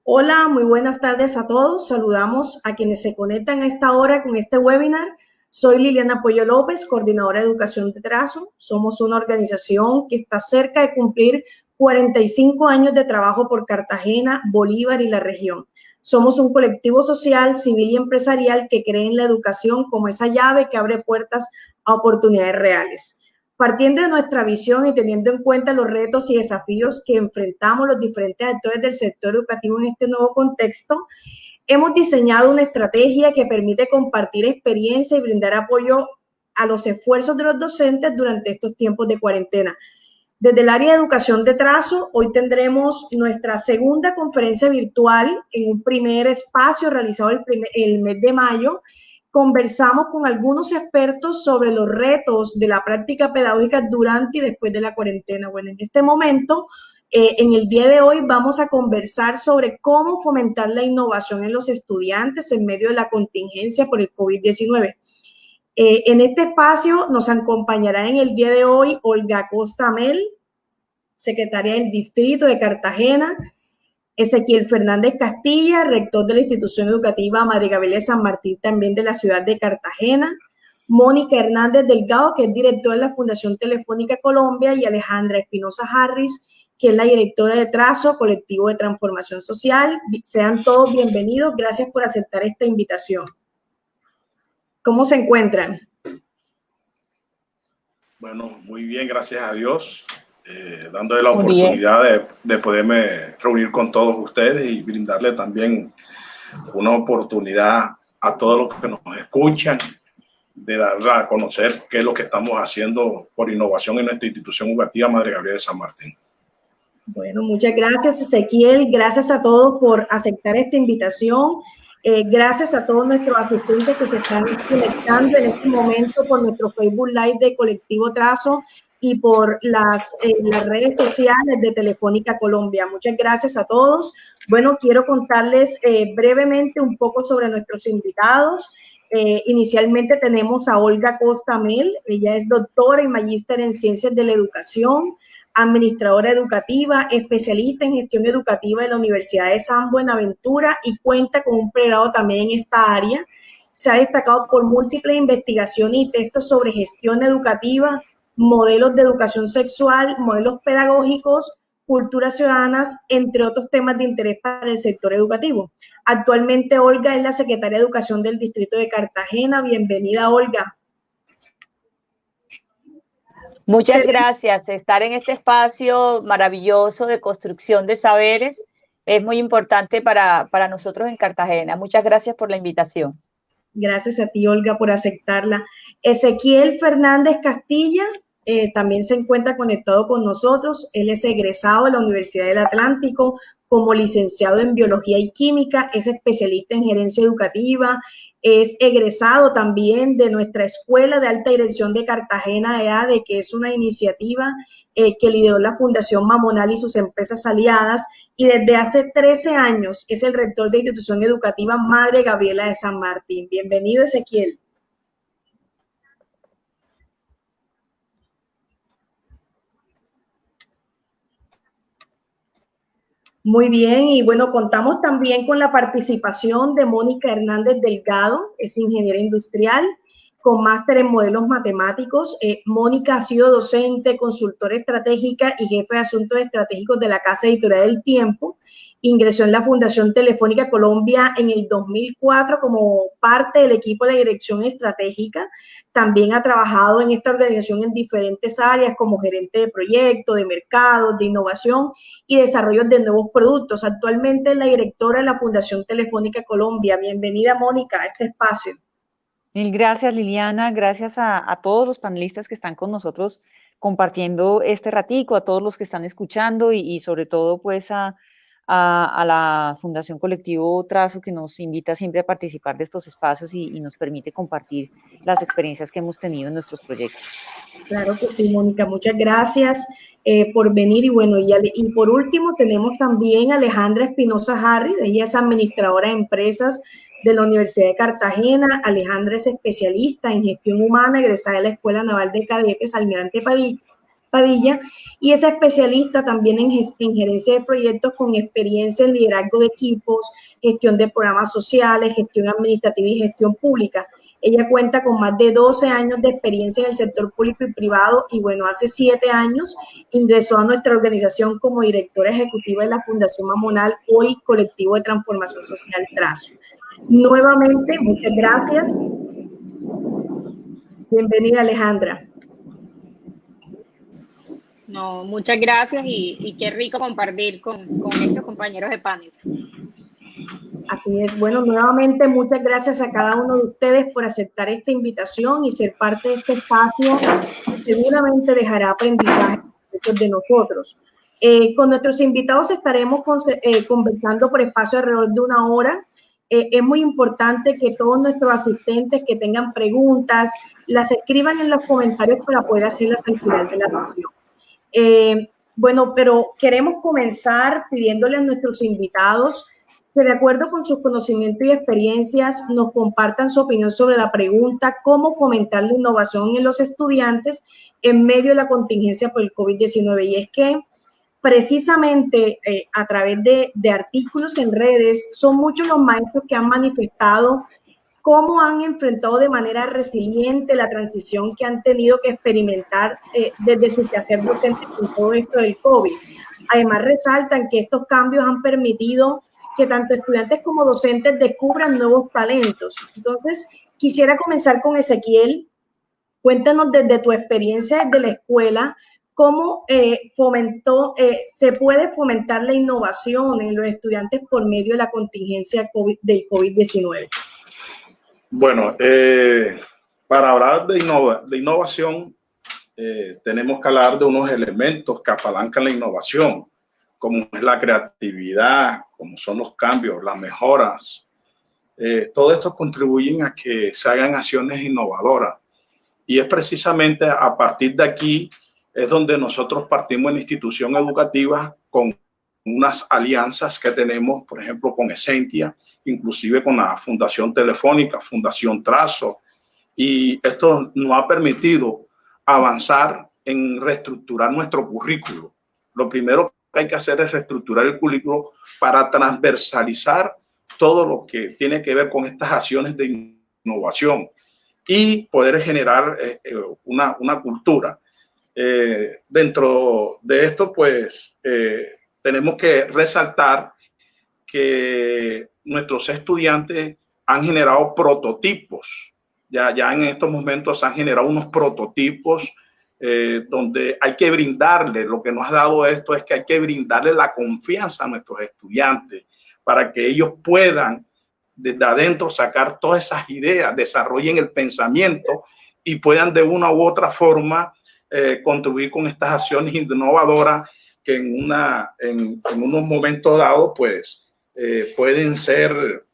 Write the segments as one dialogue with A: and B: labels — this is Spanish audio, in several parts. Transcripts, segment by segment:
A: Hola, muy buenas tardes a todos. Saludamos a quienes se conectan a esta hora con este webinar. Soy Liliana Pollo López, coordinadora de educación de trazo. Somos una organización que está cerca de cumplir 45 años de trabajo por Cartagena, Bolívar y la región. Somos un colectivo social, civil y empresarial que cree en la educación como esa llave que abre puertas a oportunidades reales. Partiendo de nuestra visión y teniendo en cuenta los retos y desafíos que enfrentamos los diferentes actores del sector educativo en este nuevo contexto, hemos diseñado una estrategia que permite compartir experiencia y brindar apoyo a los esfuerzos de los docentes durante estos tiempos de cuarentena. Desde el área de educación de trazo, hoy tendremos nuestra segunda conferencia virtual en un primer espacio realizado el mes de mayo. Conversamos con algunos expertos sobre los retos de la práctica pedagógica durante y después de la cuarentena. Bueno, en este momento, en el día de hoy, vamos a conversar sobre cómo fomentar la innovación en los estudiantes en medio de la contingencia por el COVID-19. En este espacio nos acompañará en el día de hoy Olga Costa Mel, secretaria del Distrito de Cartagena, Ezequiel Fernández Castilla, rector de la institución educativa Madre Gabriela de San Martín, también de la ciudad de Cartagena, Mónica Hernández Delgado, que es directora de la Fundación Telefónica Colombia, y Alejandra Espinosa Harris, que es la directora de Trazo, colectivo de transformación social. Sean todos bienvenidos, gracias por aceptar esta invitación. ¿Cómo se encuentran?
B: Bueno, muy bien, gracias a Dios, dándole la oportunidad de poderme reunir con todos ustedes y brindarle también una oportunidad a todos los que nos escuchan de dar a conocer qué es lo que estamos haciendo por innovación en nuestra institución educativa Madre Gabriela de San Martín.
A: Bueno, muchas gracias, Ezequiel. Gracias a todos por aceptar esta invitación. Gracias a todos nuestros asistentes que se están conectando en este momento por nuestro Facebook Live de Colectivo Trazo y por las redes sociales de Telefónica Colombia. Muchas gracias a todos. Bueno, quiero contarles brevemente un poco sobre nuestros invitados. Inicialmente tenemos a Olga Costa Mel. Ella es doctora y magíster en Ciencias de la Educación, administradora educativa, especialista en gestión educativa de la Universidad de San Buenaventura y cuenta con un pregrado también en esta área. Se ha destacado por múltiples investigaciones y textos sobre gestión educativa, modelos de educación sexual, modelos pedagógicos, culturas ciudadanas, entre otros temas de interés para el sector educativo. Actualmente Olga es la secretaria de Educación del Distrito de Cartagena. Bienvenida, Olga.
C: Muchas gracias. Estar en este espacio maravilloso de construcción de saberes es muy importante para nosotros en Cartagena. Muchas gracias por la invitación.
A: Gracias a ti, Olga, por aceptarla. Ezequiel Fernández Castilla también se encuentra conectado con nosotros. Él es egresado de la Universidad del Atlántico como licenciado en Biología y Química, es especialista en gerencia educativa, es egresado también de nuestra Escuela de Alta Dirección de Cartagena EADE, que es una iniciativa que lideró la Fundación Mamonal y sus empresas aliadas, y desde hace 13 años es el rector de la institución educativa Madre Gabriela de San Martín. Bienvenido, Ezequiel. Muy bien, y bueno, contamos también con la participación de Mónica Hernández Delgado, es ingeniera industrial, con máster en modelos matemáticos. Mónica ha sido docente, consultora estratégica y jefe de asuntos estratégicos de la Casa Editorial del Tiempo. Ingresó en la Fundación Telefónica Colombia en el 2004 como parte del equipo de dirección estratégica. También ha trabajado en esta organización en diferentes áreas como gerente de proyectos, de mercados, de innovación y desarrollo de nuevos productos. Actualmente es la directora de la Fundación Telefónica Colombia. Bienvenida, Mónica, a este espacio.
D: Mil gracias, Liliana. Gracias a todos los panelistas que están con nosotros compartiendo este ratico, a todos los que están escuchando y sobre todo pues a la Fundación Colectivo Trazo, que nos invita siempre a participar de estos espacios y nos permite compartir las experiencias que hemos tenido en nuestros proyectos.
A: Claro que sí, Mónica, muchas gracias por venir. Y bueno, y por último tenemos también a Alejandra Espinosa Harris. Ella es administradora de empresas de la Universidad de Cartagena. Alejandra es especialista en gestión humana, egresada de la Escuela Naval de Cadetes Almirante Padilla, y es especialista también en gerencia de proyectos con experiencia en liderazgo de equipos, gestión de programas sociales, gestión administrativa y gestión pública. Ella cuenta con más de 12 años de experiencia en el sector público y privado y bueno, hace 7 años ingresó a nuestra organización como directora ejecutiva de la Fundación Mamonal, hoy Colectivo de Transformación Social Trazo. Nuevamente, muchas gracias. Bienvenida, Alejandra.
E: No, muchas gracias y qué rico compartir con estos compañeros de panel.
A: Así es. Bueno, nuevamente muchas gracias a cada uno de ustedes por aceptar esta invitación y ser parte de este espacio que seguramente dejará aprendizaje de nosotros. Con nuestros invitados estaremos conversando por espacio alrededor de 1 hora. Es muy importante que todos nuestros asistentes que tengan preguntas las escriban en los comentarios para poder hacerlas al final de la sesión. Bueno, pero queremos comenzar pidiéndole a nuestros invitados que de acuerdo con sus conocimientos y experiencias nos compartan su opinión sobre la pregunta cómo fomentar la innovación en los estudiantes en medio de la contingencia por el COVID-19. Y es que precisamente a través de artículos en redes son muchos los maestros que han manifestado cómo han enfrentado de manera resiliente la transición que han tenido que experimentar desde su quehacer docente con todo esto del COVID. Además, resaltan que estos cambios han permitido que tanto estudiantes como docentes descubran nuevos talentos. Entonces, quisiera comenzar con Ezequiel. Cuéntanos desde tu experiencia desde la escuela, cómo se puede fomentar la innovación en los estudiantes por medio de la contingencia del COVID-19.
B: Bueno, para hablar de innovación, tenemos que hablar de unos elementos que apalancan la innovación, como es la creatividad, como son los cambios, las mejoras. Todo esto contribuyen a que se hagan acciones innovadoras. Y es precisamente a partir de aquí es donde nosotros partimos en la institución educativa con unas alianzas que tenemos, por ejemplo, con Essentia, inclusive con la Fundación Telefónica, Fundación Trazo, y esto nos ha permitido avanzar en reestructurar nuestro currículo. Lo primero que hay que hacer es reestructurar el currículo para transversalizar todo lo que tiene que ver con estas acciones de innovación y poder generar una cultura. Dentro de esto, pues, tenemos que resaltar que nuestros estudiantes han generado prototipos. Ya en estos momentos han generado unos prototipos donde hay que brindarle, lo que nos ha dado esto es que hay que brindarle la confianza a nuestros estudiantes para que ellos puedan desde adentro sacar todas esas ideas, desarrollen el pensamiento y puedan de una u otra forma contribuir con estas acciones innovadoras que en unos momentos dados pues pueden ser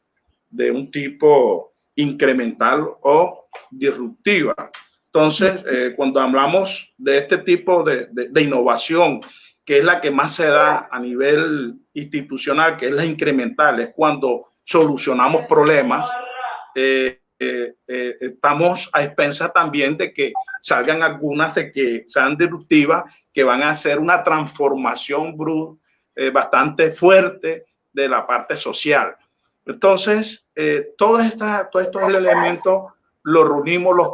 B: de un tipo incremental o disruptiva. Entonces, cuando hablamos de este tipo de innovación, que es la que más se da a nivel institucional, que es la incremental, es cuando solucionamos problemas, estamos a expensas también de que salgan algunas de que sean disruptivas, que van a hacer una transformación bastante fuerte de la parte social. Entonces, todos estos elementos los reunimos, los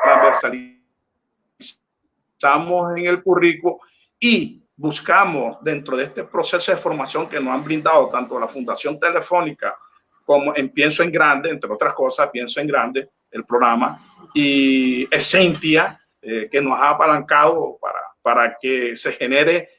B: transversalizamos en el currículo y buscamos dentro de este proceso de formación que nos han brindado tanto la Fundación Telefónica como en Pienso en Grande, entre otras cosas, Pienso en Grande, el programa, y Essentia, que nos ha apalancado para que se genere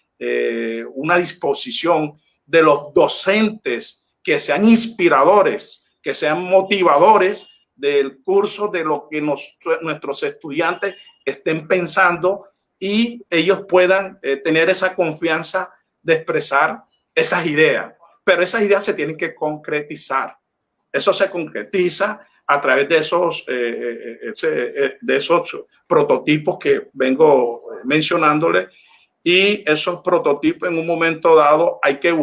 B: una disposición de los docentes que sean inspiradores, que sean motivadores del curso, de lo que nuestros estudiantes estén pensando y ellos puedan tener esa confianza de expresar esas ideas. Pero esas ideas se tienen que concretizar. Eso se concretiza a través de esos prototipos que vengo mencionándole. Y esos prototipos en un momento dado hay que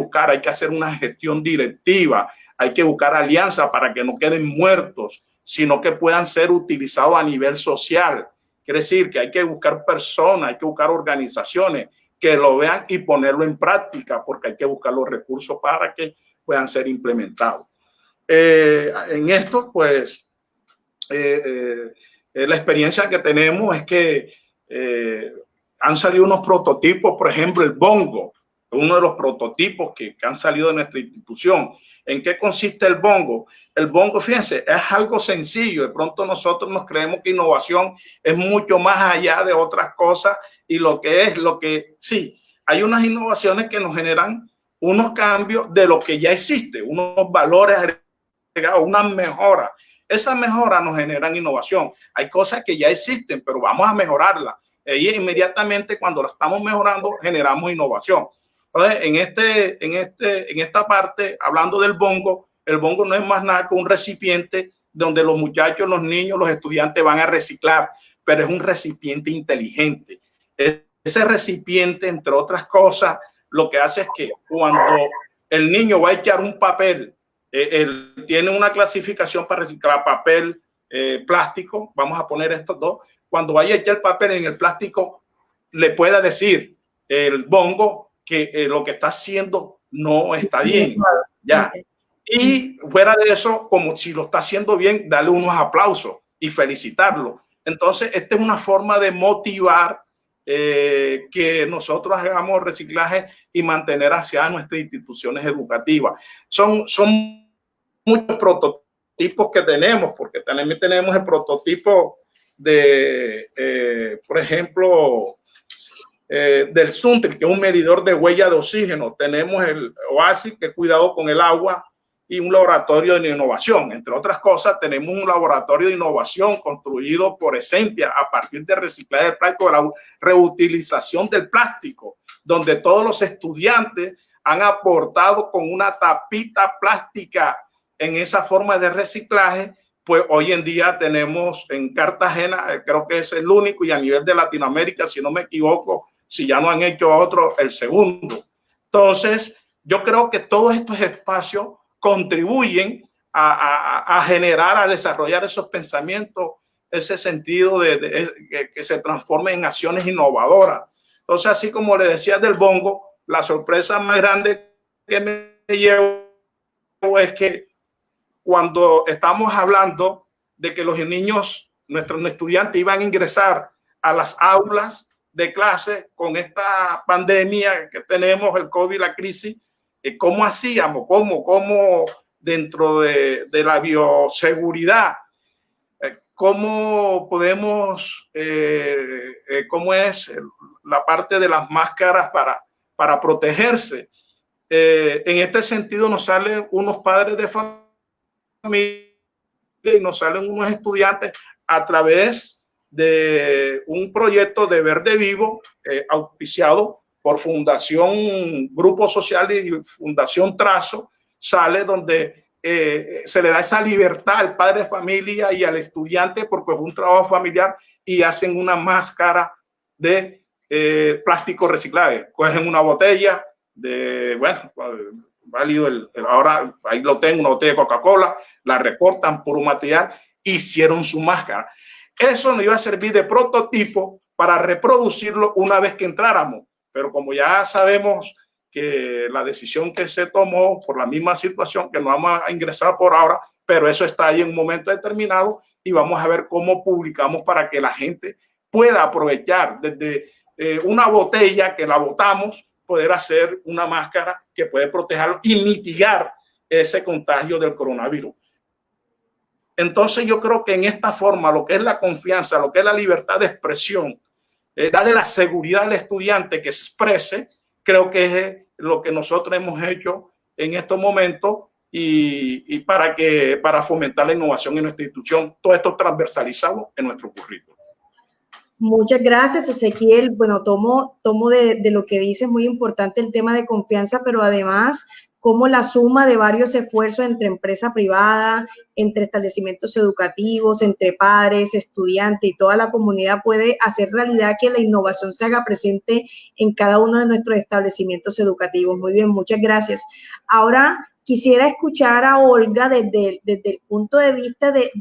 B: hacer una gestión directiva, hay que buscar alianzas para que no queden muertos, sino que puedan ser utilizados a nivel social Quiere decir que hay que buscar personas, hay que buscar organizaciones que lo vean y ponerlo en práctica, porque hay que buscar los recursos para que puedan ser implementados. En esto, pues, la experiencia que tenemos es que han salido unos prototipos, por ejemplo, el bongo, uno de los prototipos que han salido de nuestra institución. ¿En qué consiste el bongo? El bongo, fíjense, es algo sencillo. De pronto nosotros nos creemos que innovación es mucho más allá de otras cosas, y lo que sí, hay unas innovaciones que nos generan unos cambios de lo que ya existe, unos valores agregados, unas mejoras. Esas mejoras nos generan innovación. Hay cosas que ya existen, pero vamos a mejorarlas. Y inmediatamente cuando la estamos mejorando, generamos innovación. Entonces, en esta parte, hablando del bongo, el bongo no es más nada que un recipiente donde los muchachos, los niños, los estudiantes van a reciclar, pero es un recipiente inteligente. Ese recipiente, entre otras cosas, lo que hace es que cuando el niño va a echar un papel, él tiene una clasificación para reciclar papel, plástico, vamos a poner estos dos. Cuando vaya a echar el papel en el plástico, le pueda decir el bongo que lo que está haciendo no está bien, ya. Y fuera de eso, como si lo está haciendo bien, darle unos aplausos y felicitarlo. Entonces, esta es una forma de motivar que nosotros hagamos reciclaje y mantener hacia nuestras instituciones educativas. Son muchos prototipos que tenemos, porque también tenemos el prototipo de, por ejemplo, del Suntri, que es un medidor de huella de oxígeno. Tenemos el Oasis, que es cuidado con el agua, y un laboratorio de innovación. Entre otras cosas, tenemos un laboratorio de innovación construido por Essentia a partir de reciclaje del plástico, de la reutilización del plástico, donde todos los estudiantes han aportado con una tapita plástica en esa forma de reciclaje. Pues hoy en día tenemos en Cartagena, creo que es el único, y a nivel de Latinoamérica, si no me equivoco, si ya no han hecho otro, el segundo. Entonces, yo creo que todos estos espacios contribuyen a generar, a desarrollar esos pensamientos, ese sentido de que se transformen en acciones innovadoras. Entonces, así como le decía del bongo, la sorpresa más grande que me llevo es que cuando estamos hablando de que los niños, nuestros estudiantes, iban a ingresar a las aulas de clase con esta pandemia que tenemos, el COVID, la crisis, ¿cómo hacíamos? ¿Cómo dentro de la bioseguridad? ¿Cómo podemos, cómo es la parte de las máscaras para protegerse? En este sentido nos salen unos padres de familia y nos salen unos estudiantes a través de un proyecto de Verde Vivo auspiciado por Fundación Grupo Social y Fundación Trazo. Sale donde se le da esa libertad al padre de familia y al estudiante, porque es un trabajo familiar, y hacen una máscara de plástico reciclable. Cogen una botella de, bueno, válido, ahora ahí lo tengo, una botella de Coca-Cola, la recortan por un material, hicieron su máscara. Eso nos iba a servir de prototipo para reproducirlo una vez que entráramos, pero como ya sabemos que la decisión que se tomó por la misma situación, que no vamos a ingresar por ahora, pero eso está ahí en un momento determinado, y vamos a ver cómo publicamos para que la gente pueda aprovechar desde una botella que la botamos, poder hacer una máscara que puede protegerlo y mitigar ese contagio del coronavirus. Entonces yo creo que en esta forma, lo que es la confianza, lo que es la libertad de expresión, darle la seguridad al estudiante que se exprese, creo que es lo que nosotros hemos hecho en estos momentos, y para fomentar la innovación en nuestra institución, todo esto transversalizado en nuestro currículo.
A: Muchas gracias, Ezequiel. Bueno, tomo de lo que dices, muy importante el tema de confianza, pero además cómo la suma de varios esfuerzos entre empresa privada, entre establecimientos educativos, entre padres, estudiantes y toda la comunidad puede hacer realidad que la innovación se haga presente en cada uno de nuestros establecimientos educativos. Muy bien, muchas gracias. Ahora quisiera escuchar a Olga desde el punto de vista de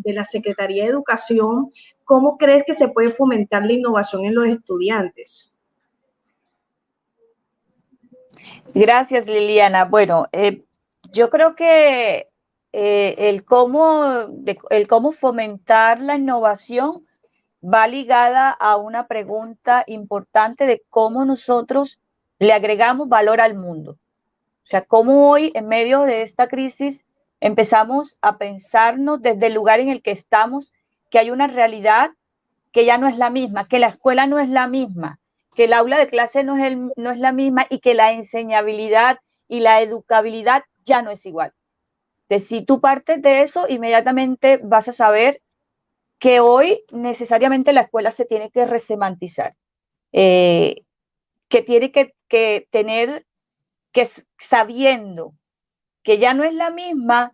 A: la Secretaría de Educación. ¿Cómo crees que se puede fomentar la innovación en los estudiantes?
C: Gracias, Liliana. Bueno, yo creo que el cómo fomentar la innovación va ligada a una pregunta importante de cómo nosotros le agregamos valor al mundo. O sea, cómo hoy, en medio de esta crisis, empezamos a pensarnos desde el lugar en el que estamos, que hay una realidad que ya no es la misma, que la escuela no es la misma, que el aula de clase no es la misma y que la enseñabilidad y la educabilidad ya no es igual. Entonces, si tú partes de eso, inmediatamente vas a saber que hoy necesariamente la escuela se tiene que resemantizar, que tiene que tener, que sabiendo que ya no es la misma,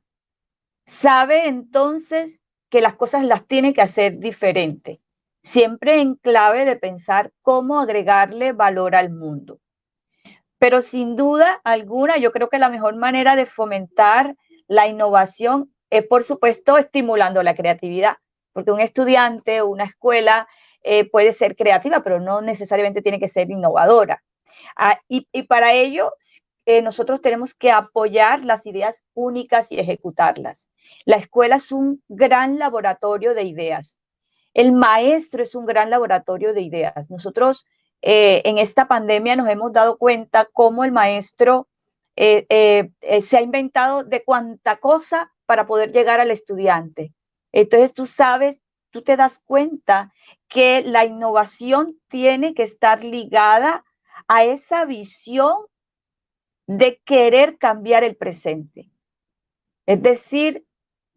C: sabe entonces que las cosas las tiene que hacer diferente, siempre en clave de pensar cómo agregarle valor al mundo. Pero sin duda alguna, yo creo que la mejor manera de fomentar la innovación es, por supuesto, estimulando la creatividad, porque un estudiante o una escuela puede ser creativa, pero no necesariamente tiene que ser innovadora. Y para ello, nosotros tenemos que apoyar las ideas únicas y ejecutarlas. La escuela es un gran laboratorio de ideas. El maestro es un gran laboratorio de ideas. Nosotros en esta pandemia nos hemos dado cuenta cómo el maestro se ha inventado de cuánta cosa para poder llegar al estudiante. Entonces tú te das cuenta que la innovación tiene que estar ligada a esa visión de querer cambiar el presente. Es decir,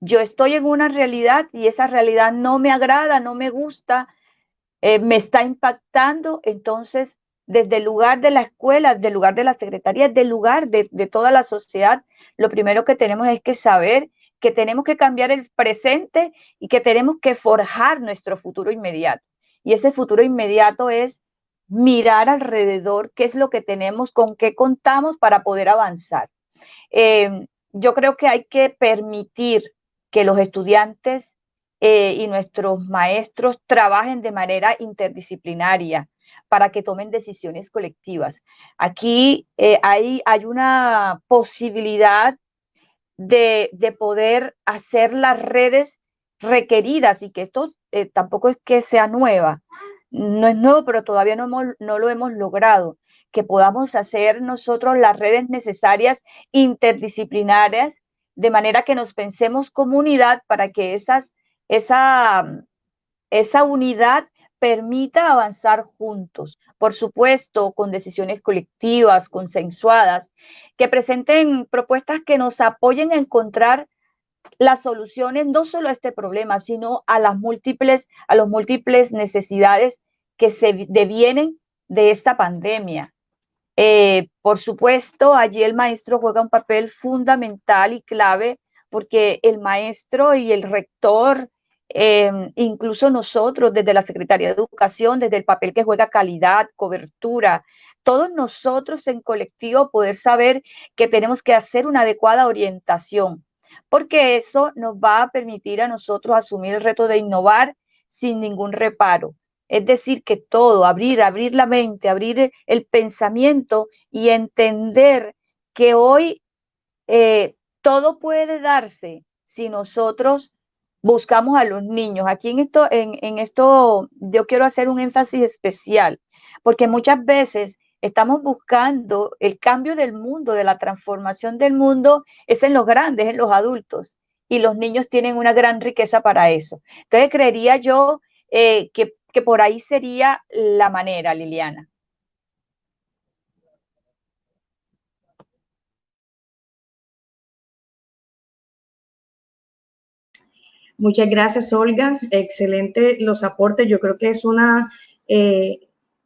C: yo estoy en una realidad y esa realidad no me agrada, no me gusta, me está impactando, entonces desde el lugar de la escuela, del lugar de la secretaría, del lugar de toda la sociedad, lo primero que tenemos es que saber que tenemos que cambiar el presente y que tenemos que forjar nuestro futuro inmediato. Y ese futuro inmediato es mirar alrededor qué es lo que tenemos, con qué contamos para poder avanzar. Yo creo que hay que permitir que los estudiantes y nuestros maestros trabajen de manera interdisciplinaria para que tomen decisiones colectivas. Aquí hay una posibilidad de poder hacer las redes requeridas y que esto tampoco es que sea nueva, no es nuevo, pero todavía no lo hemos logrado, que podamos hacer nosotros las redes necesarias interdisciplinarias de manera que nos pensemos como unidad para que esa unidad permita avanzar juntos, por supuesto, con decisiones colectivas, consensuadas, que presenten propuestas que nos apoyen a encontrar las soluciones no solo a este problema, sino a las múltiples necesidades que se devienen de esta pandemia. Por supuesto, allí el maestro juega un papel fundamental y clave porque el maestro y el rector, incluso nosotros desde la Secretaría de Educación, desde el papel que juega calidad, cobertura, todos nosotros en colectivo poder saber que tenemos que hacer una adecuada orientación, porque eso nos va a permitir a nosotros asumir el reto de innovar sin ningún reparo. Es decir, que todo, abrir la mente, abrir el pensamiento y entender que hoy todo puede darse si nosotros buscamos a los niños. Aquí en esto yo quiero hacer un énfasis especial, porque muchas veces estamos buscando el cambio del mundo, de la transformación del mundo, es en los grandes, en los adultos, y los niños tienen una gran riqueza para eso. Entonces creería yo que por ahí sería la manera, Liliana.
A: Muchas gracias, Olga. Excelente los aportes. Yo creo que es una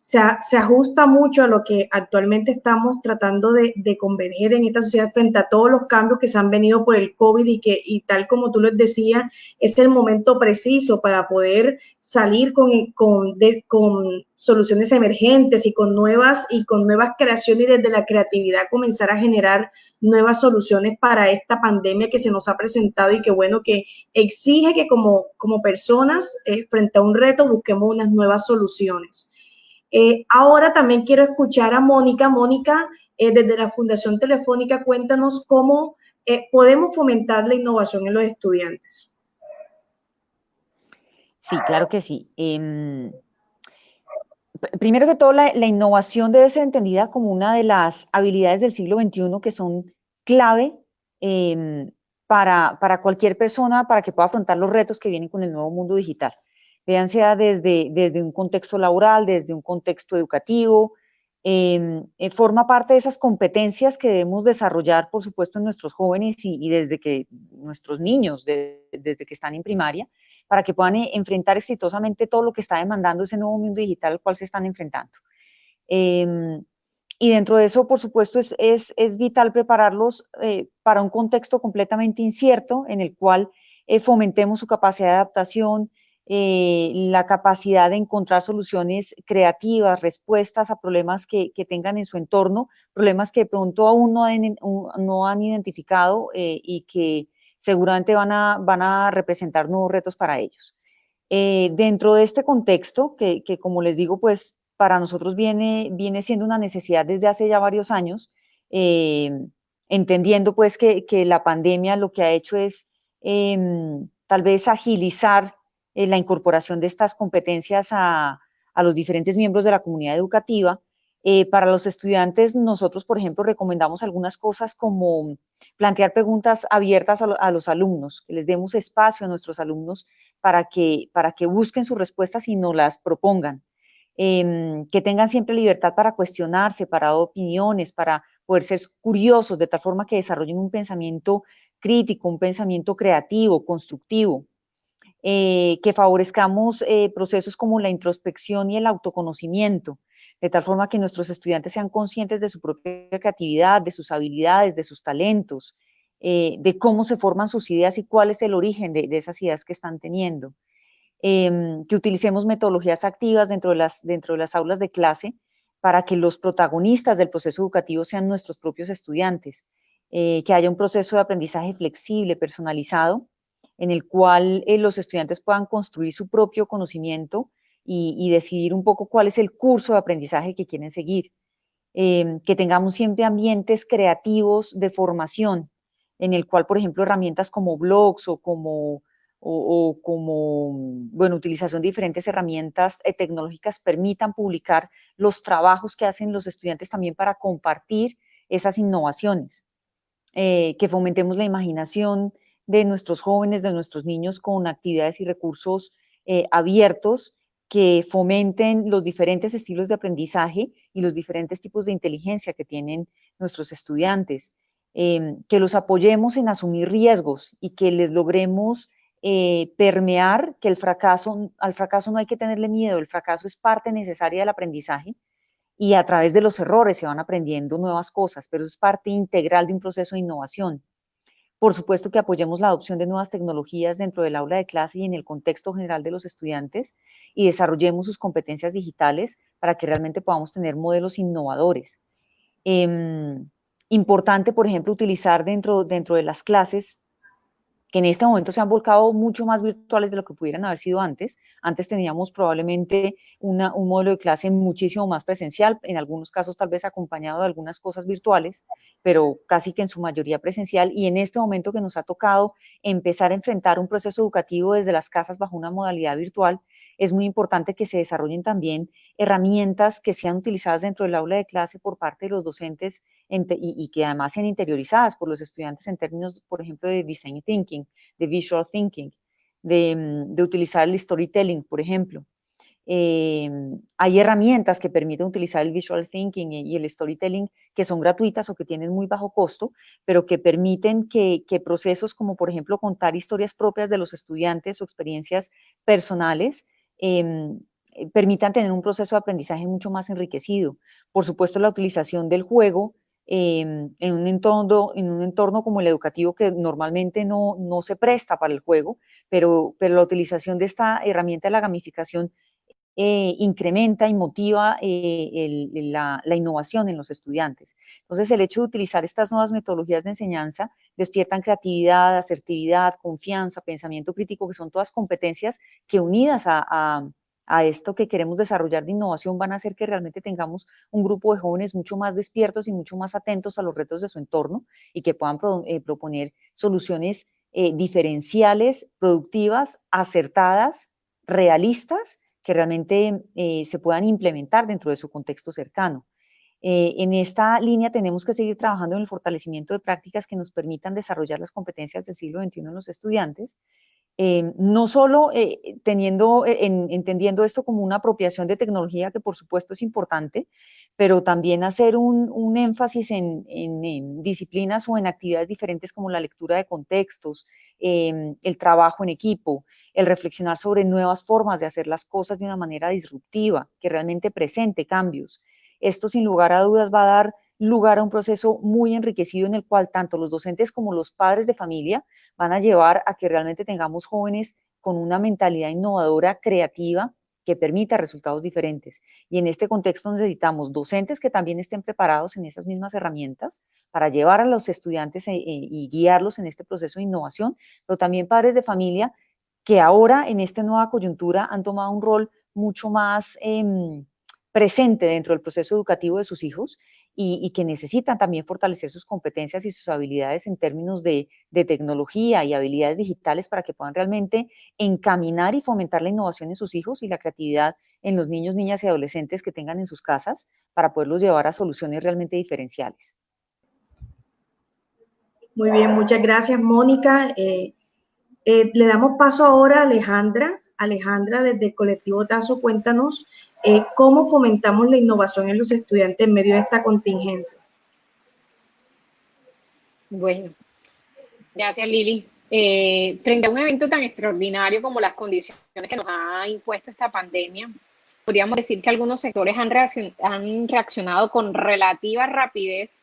A: se ajusta mucho a lo que actualmente estamos tratando de converger en esta sociedad frente a todos los cambios que se han venido por el COVID y tal como tú les decías, es el momento preciso para poder salir con soluciones emergentes y con nuevas creaciones, y desde la creatividad comenzar a generar nuevas soluciones para esta pandemia que se nos ha presentado y que bueno, que exige que como personas frente a un reto busquemos unas nuevas soluciones. Ahora también quiero escuchar a Mónica. Mónica, desde la Fundación Telefónica, cuéntanos cómo podemos fomentar la innovación en los estudiantes.
D: Sí, claro que sí. Primero que todo, la innovación debe ser entendida como una de las habilidades del siglo XXI que son clave para cualquier persona, para que pueda afrontar los retos que vienen con el nuevo mundo digital. Vean, sea desde un contexto laboral, desde un contexto educativo, forma parte de esas competencias que debemos desarrollar, por supuesto, en nuestros jóvenes y desde que nuestros niños, desde que están en primaria, para que puedan enfrentar exitosamente todo lo que está demandando ese nuevo mundo digital al cual se están enfrentando. Y dentro de eso, por supuesto, es vital prepararlos para un contexto completamente incierto en el cual fomentemos su capacidad de adaptación, la capacidad de encontrar soluciones creativas, respuestas a problemas que tengan en su entorno, problemas que de pronto aún no han identificado y que seguramente van a representar nuevos retos para ellos. Dentro de este contexto, que como les digo, pues para nosotros viene siendo una necesidad desde hace ya varios años, entendiendo pues que la pandemia lo que ha hecho es tal vez agilizar la incorporación de estas competencias a los diferentes miembros de la comunidad educativa. Para los estudiantes, nosotros, por ejemplo, recomendamos algunas cosas como plantear preguntas abiertas a los alumnos, que les demos espacio a nuestros alumnos para que busquen sus respuestas y nos las propongan. Que tengan siempre libertad para cuestionarse, para dar opiniones, para poder ser curiosos, de tal forma que desarrollen un pensamiento crítico, un pensamiento creativo, constructivo. Que favorezcamos procesos como la introspección y el autoconocimiento, de tal forma que nuestros estudiantes sean conscientes de su propia creatividad, de sus habilidades, de sus talentos, de cómo se forman sus ideas y cuál es el origen de esas ideas que están teniendo. Que utilicemos metodologías activas dentro de las aulas de clase para que los protagonistas del proceso educativo sean nuestros propios estudiantes, que haya un proceso de aprendizaje flexible, personalizado, en el cual los estudiantes puedan construir su propio conocimiento y decidir un poco cuál es el curso de aprendizaje que quieren seguir. Que tengamos siempre ambientes creativos de formación, en el cual, por ejemplo, herramientas como blogs o como, bueno, utilización de diferentes herramientas tecnológicas permitan publicar los trabajos que hacen los estudiantes también para compartir esas innovaciones. Que fomentemos la imaginación de nuestros jóvenes, de nuestros niños con actividades y recursos abiertos que fomenten los diferentes estilos de aprendizaje y los diferentes tipos de inteligencia que tienen nuestros estudiantes, que los apoyemos en asumir riesgos y que les logremos permear que al fracaso no hay que tenerle miedo, el fracaso es parte necesaria del aprendizaje y a través de los errores se van aprendiendo nuevas cosas, pero es parte integral de un proceso de innovación. Por supuesto que apoyemos la adopción de nuevas tecnologías dentro del aula de clase y en el contexto general de los estudiantes y desarrollemos sus competencias digitales para que realmente podamos tener modelos innovadores. Importante, por ejemplo, utilizar dentro de las clases que en este momento se han volcado mucho más virtuales de lo que pudieran haber sido antes. Antes teníamos probablemente un modelo de clase muchísimo más presencial, en algunos casos tal vez acompañado de algunas cosas virtuales, pero casi que en su mayoría presencial, y en este momento que nos ha tocado empezar a enfrentar un proceso educativo desde las casas bajo una modalidad virtual, es muy importante que se desarrollen también herramientas que sean utilizadas dentro del aula de clase por parte de los docentes y que además sean interiorizadas por los estudiantes en términos, por ejemplo, de design thinking, de visual thinking, de utilizar el storytelling, por ejemplo. Hay herramientas que permiten utilizar el visual thinking y el storytelling que son gratuitas o que tienen muy bajo costo, pero que permiten que procesos como, por ejemplo, contar historias propias de los estudiantes o experiencias personales permitan tener un proceso de aprendizaje mucho más enriquecido. Por supuesto, la utilización del juego en un entorno como el educativo, que normalmente no se presta para el juego, pero la utilización de esta herramienta de la gamificación incrementa y motiva la innovación en los estudiantes. Entonces, el hecho de utilizar estas nuevas metodologías de enseñanza despiertan creatividad, asertividad, confianza, pensamiento crítico, que son todas competencias que, unidas a esto que queremos desarrollar de innovación, van a hacer que realmente tengamos un grupo de jóvenes mucho más despiertos y mucho más atentos a los retos de su entorno, y que puedan proponer soluciones diferenciales, productivas, acertadas, realistas, que realmente se puedan implementar dentro de su contexto cercano. En esta línea tenemos que seguir trabajando en el fortalecimiento de prácticas que nos permitan desarrollar las competencias del siglo XXI en los estudiantes, no solo entendiendo esto como una apropiación de tecnología, que por supuesto es importante, pero también hacer un énfasis en disciplinas o en actividades diferentes, como la lectura de contextos, el trabajo en equipo, el reflexionar sobre nuevas formas de hacer las cosas de una manera disruptiva, que realmente presente cambios. Esto, sin lugar a dudas, va a dar lugar a un proceso muy enriquecido, en el cual tanto los docentes como los padres de familia van a llevar a que realmente tengamos jóvenes con una mentalidad innovadora, creativa, que permita resultados diferentes. Y en este contexto necesitamos docentes que también estén preparados en esas mismas herramientas para llevar a los estudiantes y guiarlos en este proceso de innovación, pero también padres de familia que ahora, en esta nueva coyuntura, han tomado un rol mucho más presente dentro del proceso educativo de sus hijos, y que necesitan también fortalecer sus competencias y sus habilidades en términos de tecnología y habilidades digitales, para que puedan realmente encaminar y fomentar la innovación en sus hijos y la creatividad en los niños, niñas y adolescentes que tengan en sus casas, para poderlos llevar a soluciones realmente diferenciales.
A: Muy bien, muchas gracias, Mónica. Le damos paso ahora a Alejandra. Alejandra, desde el colectivo TASO, cuéntanos cómo fomentamos la innovación en los estudiantes en medio de esta contingencia.
E: Bueno, gracias, Lili. Frente a un evento tan extraordinario como las condiciones que nos ha impuesto esta pandemia, podríamos decir que algunos sectores han reaccionado con relativa rapidez,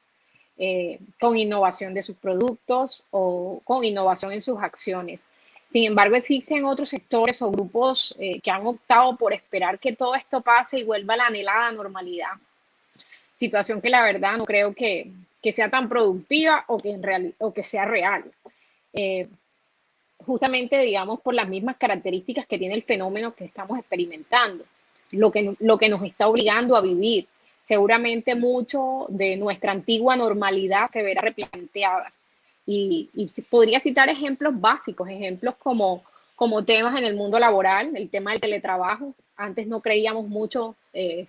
E: con innovación de sus productos o con innovación en sus acciones. Sin embargo, existen otros sectores o grupos que han optado por esperar que todo esto pase y vuelva a la anhelada normalidad. Situación que la verdad no creo que sea tan productiva o que sea real. Justamente, digamos, por las mismas características que tiene el fenómeno que estamos experimentando, lo que nos está obligando a vivir. Seguramente mucho de nuestra antigua normalidad se verá replanteada. Y podría citar ejemplos básicos, ejemplos como temas en el mundo laboral, el tema del teletrabajo. Antes no creíamos mucho en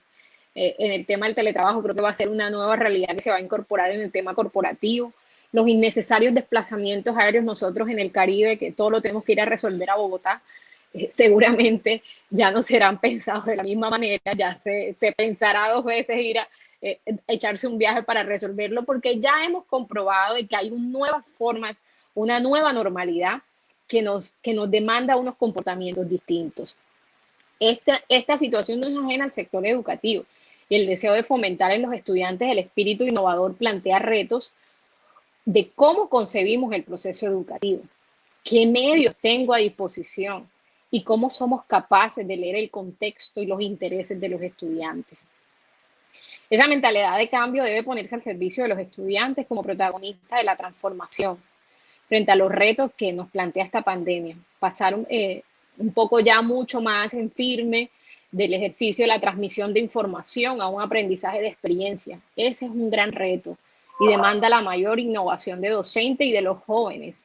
E: el tema del teletrabajo, creo que va a ser una nueva realidad que se va a incorporar en el tema corporativo. Los innecesarios desplazamientos aéreos nosotros en el Caribe, que todo lo tenemos que ir a resolver a Bogotá, seguramente ya no serán pensados de la misma manera, ya se pensará dos veces ir a echarse un viaje para resolverlo, porque ya hemos comprobado de que hay nuevas formas, una nueva normalidad que nos demanda unos comportamientos distintos. Esta situación no es ajena al sector educativo, y el deseo de fomentar en los estudiantes el espíritu innovador plantea retos de cómo concebimos el proceso educativo, qué medios tengo a disposición y cómo somos capaces de leer el contexto y los intereses de los estudiantes. Esa mentalidad de cambio debe ponerse al servicio de los estudiantes como protagonistas de la transformación frente a los retos que nos plantea esta pandemia. Pasar un poco ya mucho más en firme del ejercicio de la transmisión de información a un aprendizaje de experiencia. Ese es un gran reto y demanda la mayor innovación de docentes y de los jóvenes.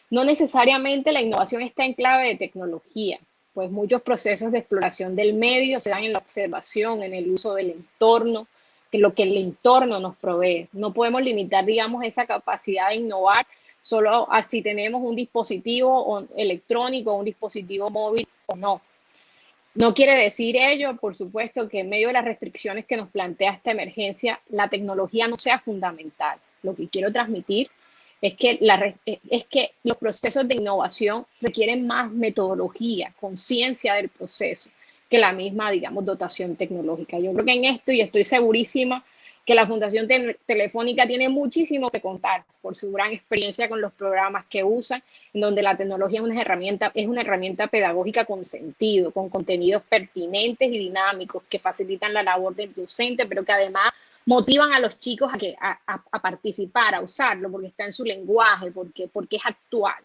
E: No necesariamente la innovación está en clave de tecnología, pues muchos procesos de exploración del medio se dan en la observación, en el uso del entorno, que lo que el entorno nos provee. No podemos limitar, digamos, esa capacidad de innovar solo a si tenemos un dispositivo electrónico, un dispositivo móvil o no. No quiere decir ello, por supuesto, que en medio de las restricciones que nos plantea esta emergencia, la tecnología no sea fundamental. Lo que quiero transmitir es que los procesos de innovación requieren más metodología, conciencia del proceso, que la misma, digamos, dotación tecnológica. Yo creo que en esto, y estoy segurísima, que la Fundación Telefónica tiene muchísimo que contar por su gran experiencia con los programas que usan, en donde la tecnología es una herramienta pedagógica con sentido, con contenidos pertinentes y dinámicos que facilitan la labor del docente, pero que además motivan a los chicos a participar, a usarlo, porque está en su lenguaje, porque es actual.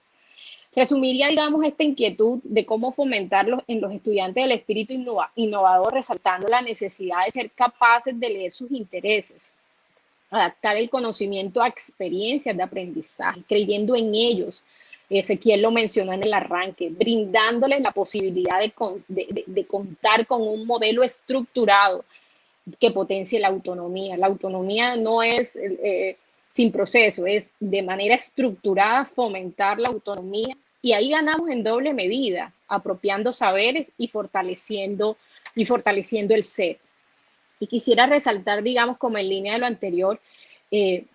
E: Resumiría, digamos, esta inquietud de cómo fomentarlos en los estudiantes el espíritu innovador, resaltando la necesidad de ser capaces de leer sus intereses, adaptar el conocimiento a experiencias de aprendizaje, creyendo en ellos. Ezequiel lo mencionó en el arranque, brindándoles la posibilidad de contar con un modelo estructurado que potencie la autonomía. La autonomía no es sin proceso, es de manera estructurada fomentar la autonomía, y ahí ganamos en doble medida, apropiando saberes y fortaleciendo el ser. Y quisiera resaltar, digamos, como en línea de lo anterior, que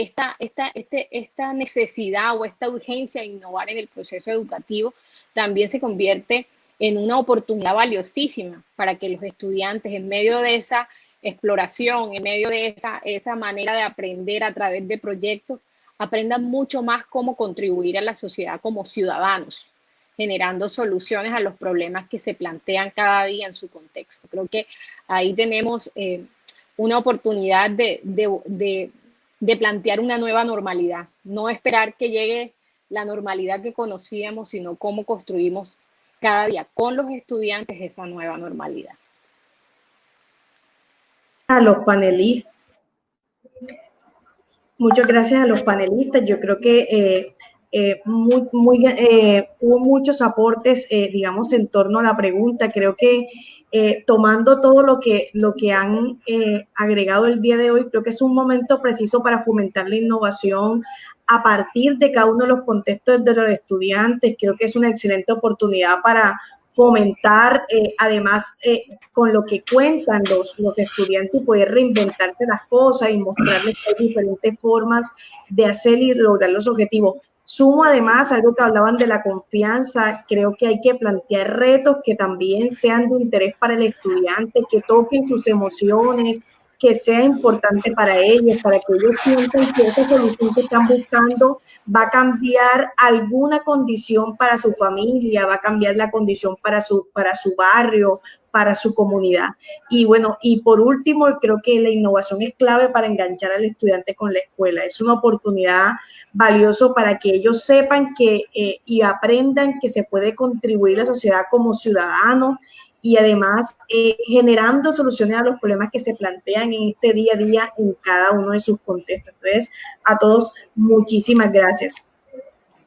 E: esta necesidad o esta urgencia de innovar en el proceso educativo también se convierte en una oportunidad valiosísima para que los estudiantes, en medio de esa exploración, en medio de esa manera de aprender a través de proyectos, aprendan mucho más cómo contribuir a la sociedad como ciudadanos, generando soluciones a los problemas que se plantean cada día en su contexto. Creo que ahí tenemos una oportunidad de plantear una nueva normalidad, no esperar que llegue la normalidad que conocíamos, sino cómo construimos cada día con los estudiantes esa nueva normalidad.
A: A los panelistas, muchas gracias a los panelistas. Yo creo que hubo muchos aportes, digamos, en torno a la pregunta. Creo que tomando todo lo que han agregado el día de hoy, creo que es un momento preciso para fomentar la innovación a partir de cada uno de los contextos de los estudiantes. Creo que es una excelente oportunidad para fomentar, además, con lo que cuentan los estudiantes, y poder reinventarse las cosas y mostrarles que hay diferentes formas de hacer y lograr los objetivos. Sumo además algo que hablaban de la confianza. Creo que hay que plantear retos que también sean de interés para el estudiante, que toquen sus emociones, que sea importante para ellos, para que ellos sientan que esa solución que están buscando va a cambiar alguna condición para su familia, va a cambiar la condición para su barrio, para su comunidad. Y bueno, y por último, creo que la innovación es clave para enganchar al estudiante con la escuela. Es una oportunidad valiosa para que ellos sepan y aprendan que se puede contribuir a la sociedad como ciudadanos, y además generando soluciones a los problemas que se plantean en este día a día en cada uno de sus contextos. Entonces, a todos, muchísimas gracias.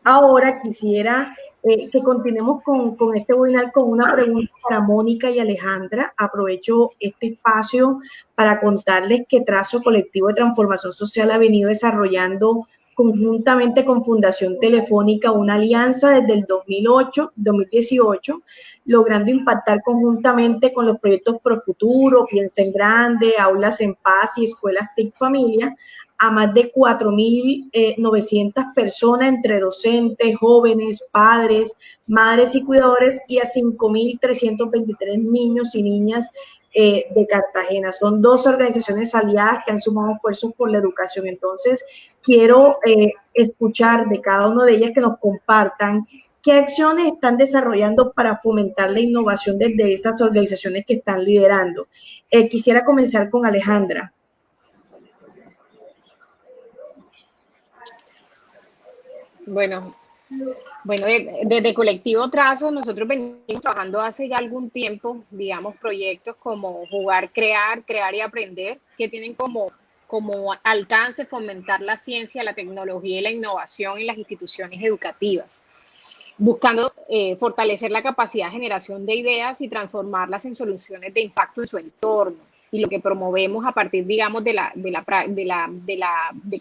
A: Ahora quisiera que continuemos con este webinar con una pregunta para Mónica y Alejandra. Aprovecho este espacio para contarles que Trazo Colectivo de Transformación Social ha venido desarrollando conjuntamente con Fundación Telefónica una alianza desde el 2018, logrando impactar conjuntamente con los proyectos Profuturo, Piensa en Grande, Aulas en Paz y Escuelas TIC Familia, a más de 4.900 personas entre docentes, jóvenes, padres, madres y cuidadores, y a 5.323 niños y niñas de Cartagena. Son 2 organizaciones aliadas que han sumado esfuerzos por la educación. Entonces, quiero escuchar de cada una de ellas que nos compartan qué acciones están desarrollando para fomentar la innovación desde estas organizaciones que están liderando. Quisiera comenzar con Alejandra.
E: Bueno, desde Colectivo Trazo nosotros venimos trabajando hace ya algún tiempo, digamos, proyectos como Jugar, Crear y Aprender, que tienen como alcance fomentar la ciencia, la tecnología y la innovación en las instituciones educativas, buscando fortalecer la capacidad de generación de ideas y transformarlas en soluciones de impacto en su entorno. Y lo que promovemos a partir, digamos, de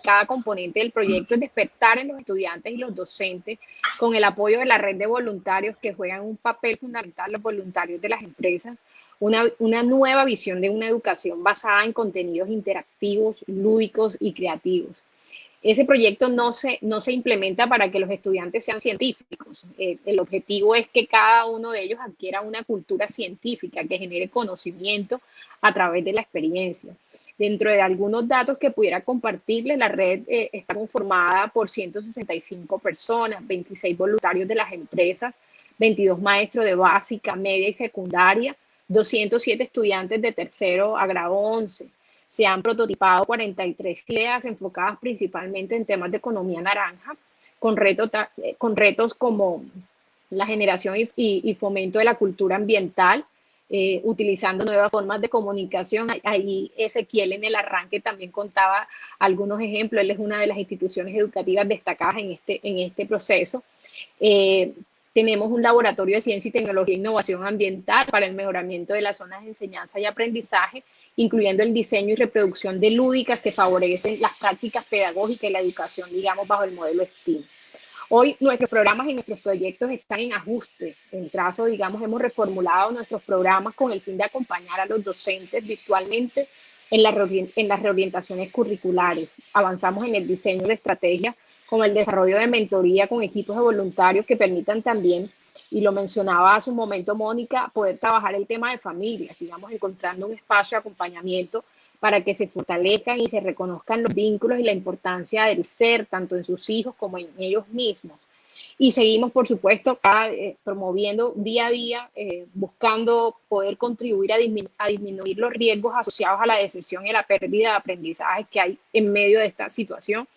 E: cada componente del proyecto es despertar en los estudiantes y los docentes, con el apoyo de la red de voluntarios que juegan un papel fundamental, los voluntarios de las empresas, una nueva visión de una educación basada en contenidos interactivos, lúdicos y creativos. Ese proyecto no se implementa para que los estudiantes sean científicos. El objetivo es que cada uno de ellos adquiera una cultura científica que genere conocimiento a través de la experiencia. Dentro de algunos datos que pudiera compartirles, la red está conformada por 165 personas, 26 voluntarios de las empresas, 22 maestros de básica, media y secundaria, 207 estudiantes de tercero a grado 11. Se han prototipado 43 ideas enfocadas principalmente en temas de economía naranja, con retos como la generación y fomento de la cultura ambiental, utilizando nuevas formas de comunicación. Ahí Ezequiel en el arranque también contaba algunos ejemplos. Él es una de las instituciones educativas destacadas en este proceso. Tenemos un laboratorio de ciencia y tecnología e innovación ambiental para el mejoramiento de las zonas de enseñanza y aprendizaje, incluyendo el diseño y reproducción de lúdicas que favorecen las prácticas pedagógicas y la educación, digamos, bajo el modelo STEAM. Hoy nuestros programas y nuestros proyectos están en ajuste. En trazo, digamos, hemos reformulado nuestros programas con el fin de acompañar a los docentes virtualmente en las reorientaciones curriculares. Avanzamos en el diseño de estrategias como el desarrollo de mentoría con equipos de voluntarios que permitan también, y lo mencionaba hace un momento Mónica, poder trabajar el tema de familias, digamos, encontrando un espacio de acompañamiento para que se fortalezcan y se reconozcan los vínculos y la importancia del ser, tanto en sus hijos como en ellos mismos. Y seguimos, por supuesto, promoviendo día a día, buscando poder contribuir a disminuir los riesgos asociados a la deserción y a la pérdida de aprendizaje que hay en medio de esta situación,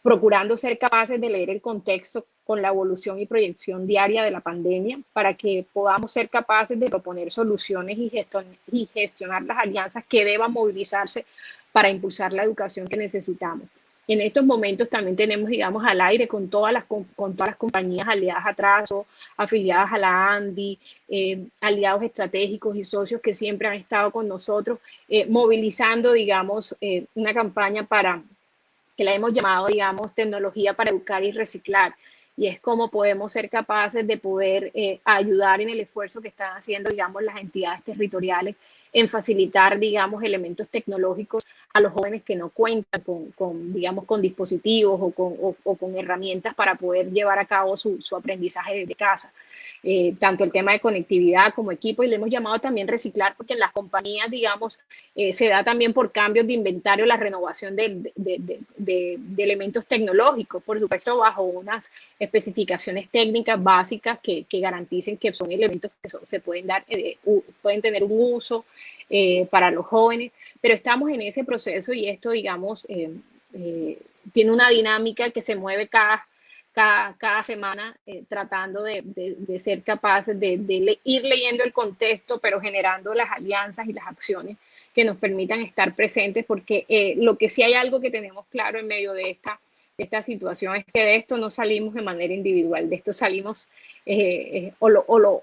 E: procurando ser capaces de leer el contexto con la evolución y proyección diaria de la pandemia para que podamos ser capaces de proponer soluciones y gestionar las alianzas que deban movilizarse para impulsar la educación que necesitamos. En estos momentos también tenemos, digamos, al aire con todas las compañías aliadas a Trazo, afiliadas a la ANDI, aliados estratégicos y socios que siempre han estado con nosotros, movilizando, digamos, una campaña que la hemos llamado, digamos, tecnología para educar y reciclar. Y es cómo podemos ser capaces de poder ayudar en el esfuerzo que están haciendo, digamos, las entidades territoriales en facilitar, digamos, elementos tecnológicos a los jóvenes que no cuentan digamos, con dispositivos o con herramientas para poder llevar a cabo su aprendizaje desde casa. Tanto el tema de conectividad como equipo, y le hemos llamado también reciclar, porque en las compañías, digamos, se da también por cambios de inventario la renovación de elementos tecnológicos, por supuesto, bajo unas especificaciones técnicas básicas que garanticen que son elementos que se pueden dar, pueden tener un uso para los jóvenes, pero estamos en ese proceso y esto, digamos, tiene una dinámica que se mueve cada semana, tratando de ser capaces de ir leyendo el contexto, pero generando las alianzas y las acciones que nos permitan estar presentes, porque lo que sí hay algo que tenemos claro en medio de esta situación es que de esto no salimos de manera individual, de esto salimos o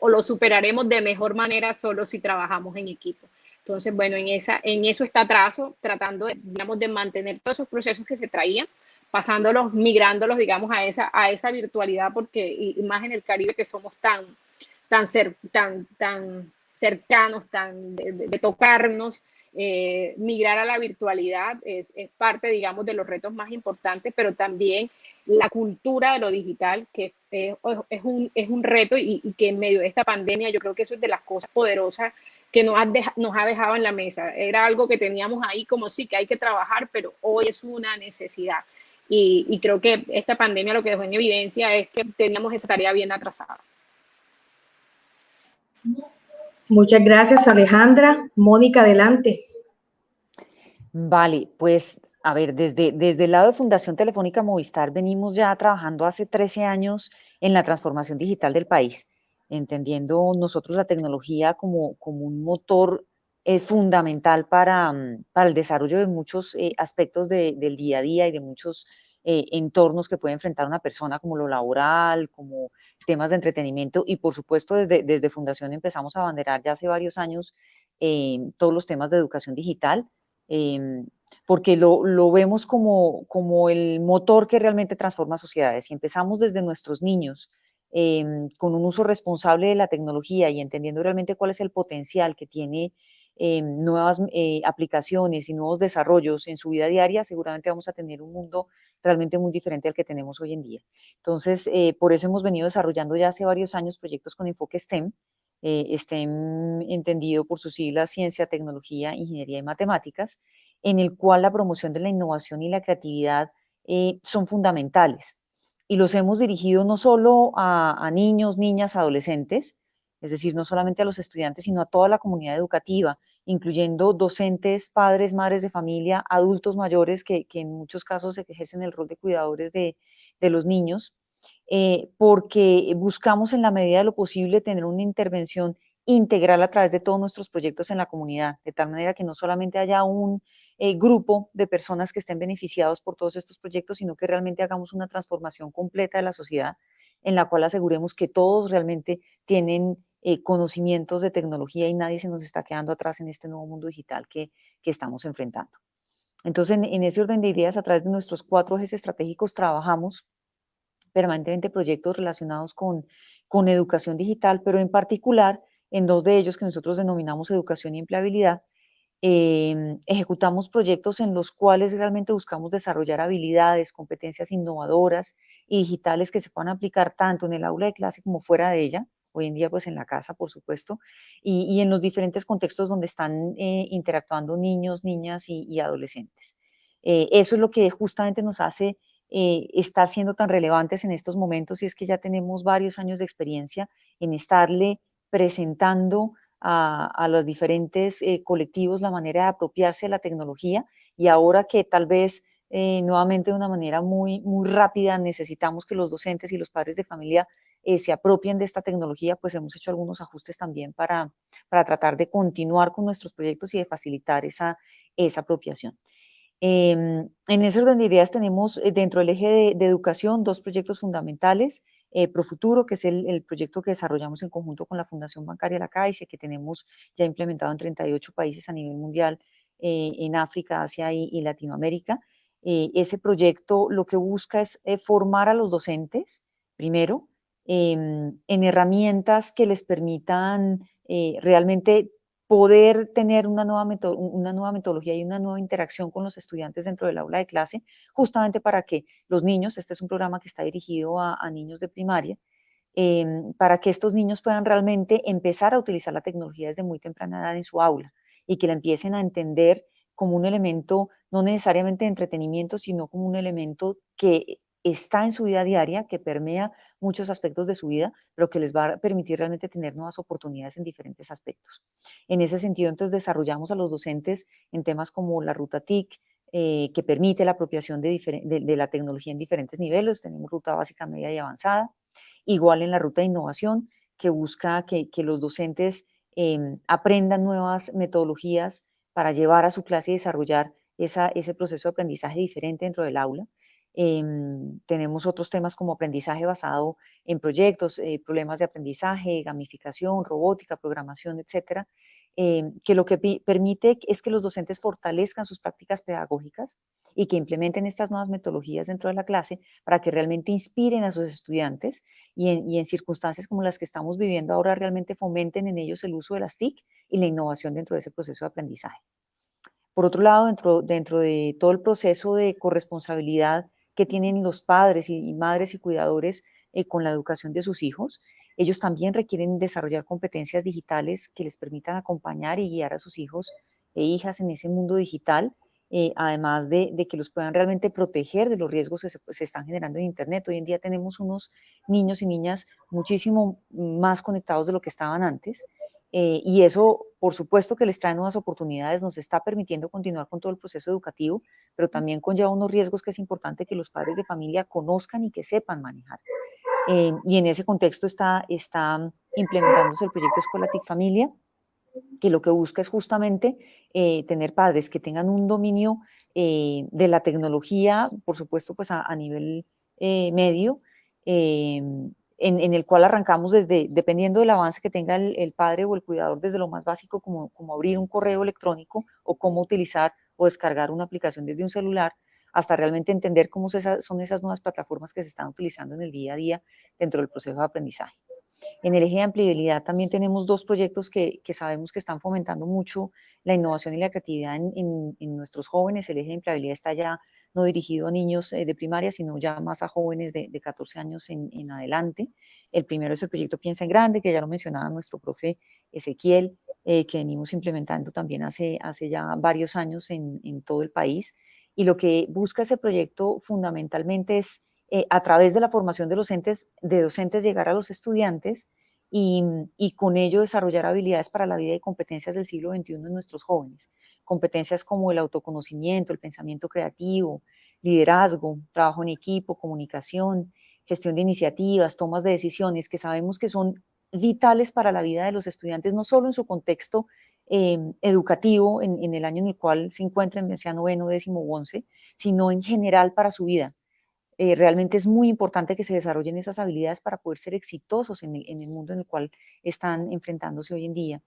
E: lo superaremos de mejor manera solo si trabajamos en equipo. Entonces, bueno, en eso está Trazo, tratando, digamos, de mantener todos esos procesos que se traían, pasándolos, migrándolos, digamos, a esa virtualidad, porque y más en el Caribe, que somos tan cercanos, de tocarnos, migrar a la virtualidad es parte, digamos, de los retos más importantes, pero también la cultura de lo digital, que es un reto y que en medio de esta pandemia yo creo que eso es de las cosas poderosas que nos ha dejado en la mesa. Era algo que teníamos ahí como sí, que hay que trabajar, pero hoy es una necesidad. Y creo que esta pandemia lo que dejó en evidencia es que teníamos esa tarea bien atrasada.
A: Muchas gracias, Alejandra. Mónica, adelante.
D: Vale, pues a ver, desde el lado de Fundación Telefónica Movistar venimos ya trabajando hace 13 años en la transformación digital del país, entendiendo nosotros la tecnología como un motor fundamental para el desarrollo de muchos aspectos del día a día y de muchos entornos que puede enfrentar una persona, como lo laboral, como temas de entretenimiento, y por supuesto desde Fundación empezamos a abanderar ya hace varios años todos los temas de educación digital, porque lo vemos como el motor que realmente transforma sociedades. Y empezamos desde nuestros niños, con un uso responsable de la tecnología y entendiendo realmente cuál es el potencial que tiene nuevas aplicaciones y nuevos desarrollos en su vida diaria, seguramente vamos a tener un mundo realmente muy diferente al que tenemos hoy en día. Entonces, por eso hemos venido desarrollando ya hace varios años proyectos con enfoque STEM, STEM entendido por sus siglas Ciencia, Tecnología, Ingeniería y Matemáticas, en el cual la promoción de la innovación y la creatividad son fundamentales. Y los hemos dirigido no solo a niños, niñas, adolescentes, es decir, no solamente a los estudiantes, sino a toda la comunidad educativa, incluyendo docentes, padres, madres de familia, adultos mayores que en muchos casos ejercen el rol de cuidadores de los niños, porque buscamos en la medida de lo posible tener una intervención integral a través de todos nuestros proyectos en la comunidad, de tal manera que no solamente haya un grupo de personas que estén beneficiados por todos estos proyectos, sino que realmente hagamos una transformación completa de la sociedad en la cual aseguremos que todos realmente tienen conocimientos de tecnología y nadie se nos está quedando atrás en este nuevo mundo digital que estamos enfrentando. Entonces, en ese orden de ideas, a través de nuestros 4 ejes estratégicos, trabajamos permanentemente proyectos relacionados con educación digital, pero en particular en 2 de ellos que nosotros denominamos educación y empleabilidad. Ejecutamos proyectos en los cuales realmente buscamos desarrollar habilidades, competencias innovadoras y digitales que se puedan aplicar tanto en el aula de clase como fuera de ella, hoy en día pues en la casa por supuesto, y en los diferentes contextos donde están interactuando niños, niñas y adolescentes. Eso es lo que justamente nos hace estar siendo tan relevantes en estos momentos, y es que ya tenemos varios años de experiencia en estarle presentando a los diferentes colectivos la manera de apropiarse de la tecnología, y ahora que tal vez nuevamente de una manera muy, muy rápida necesitamos que los docentes y los padres de familia se apropien de esta tecnología, pues hemos hecho algunos ajustes también para tratar de continuar con nuestros proyectos y de facilitar esa apropiación. En ese orden de ideas tenemos dentro del eje de educación 2 proyectos fundamentales. Profuturo, que es el proyecto que desarrollamos en conjunto con la Fundación Bancaria La Caixa, que tenemos ya implementado en 38 países a nivel mundial, en África, Asia y Latinoamérica. Ese proyecto lo que busca es formar a los docentes, primero, en herramientas que les permitan realmente poder tener una nueva metodología y una nueva interacción con los estudiantes dentro del aula de clase, justamente para que los niños, este es un programa que está dirigido a niños de primaria, para que estos niños puedan realmente empezar a utilizar la tecnología desde muy temprana edad en su aula y que la empiecen a entender como un elemento no necesariamente de entretenimiento, sino como un elemento que está en su vida diaria, que permea muchos aspectos de su vida, pero que les va a permitir realmente tener nuevas oportunidades en diferentes aspectos. En ese sentido, entonces, desarrollamos a los docentes en temas como la ruta TIC, que permite la apropiación de la tecnología en diferentes niveles. Tenemos ruta básica, media y avanzada. Igual en la ruta de innovación, que busca que los docentes aprendan nuevas metodologías para llevar a su clase y desarrollar ese proceso de aprendizaje diferente dentro del aula. Tenemos otros temas como aprendizaje basado en proyectos, problemas de aprendizaje, gamificación, robótica, programación, etcétera, que lo que permite es que los docentes fortalezcan sus prácticas pedagógicas y que implementen estas nuevas metodologías dentro de la clase para que realmente inspiren a sus estudiantes y en circunstancias como las que estamos viviendo ahora realmente fomenten en ellos el uso de las TIC y la innovación dentro de ese proceso de aprendizaje. Por otro lado, dentro de todo el proceso de corresponsabilidad que tienen los padres y madres y cuidadores con la educación de sus hijos, ellos también requieren desarrollar competencias digitales que les permitan acompañar y guiar a sus hijos e hijas en ese mundo digital, además de que los puedan realmente proteger de los riesgos que se están generando en Internet. Hoy en día tenemos unos niños y niñas muchísimo más conectados de lo que estaban antes, y eso, por supuesto que les trae nuevas oportunidades, nos está permitiendo continuar con todo el proceso educativo, pero también conlleva unos riesgos que es importante que los padres de familia conozcan y que sepan manejar. Y en ese contexto está implementándose el proyecto Escuela TIC Familia, que lo que busca es justamente tener padres que tengan un dominio de la tecnología, por supuesto, pues a nivel medio, en el cual arrancamos dependiendo del avance que tenga el padre o el cuidador, desde lo más básico como abrir un correo electrónico o cómo utilizar o descargar una aplicación desde un celular, hasta realmente entender cómo son esas nuevas plataformas que se están utilizando en el día a día dentro del proceso de aprendizaje. En el eje de empleabilidad también tenemos dos proyectos que sabemos que están fomentando mucho la innovación y la creatividad en nuestros jóvenes. El eje de empleabilidad está ya no dirigido a niños de primaria, sino ya más a jóvenes de 14 años en adelante. El primero es el proyecto Piensa en Grande, que ya lo mencionaba nuestro profe Ezequiel, que venimos implementando también hace ya varios años en todo el país. Y lo que busca ese proyecto fundamentalmente es a través de la formación de docentes llegar a los estudiantes y con ello desarrollar habilidades para la vida y competencias del siglo XXI en nuestros jóvenes. Competencias como el autoconocimiento, el pensamiento creativo, liderazgo, trabajo en equipo, comunicación, gestión de iniciativas, tomas de decisiones, que sabemos que son vitales para la vida de los estudiantes, no solo en su contexto educativo, en el año en el cual se encuentren, ya sea noveno, décimo u 11, sino en general para su vida. Realmente es muy importante que se desarrollen esas habilidades para poder ser exitosos en el mundo en el cual están enfrentándose hoy en día.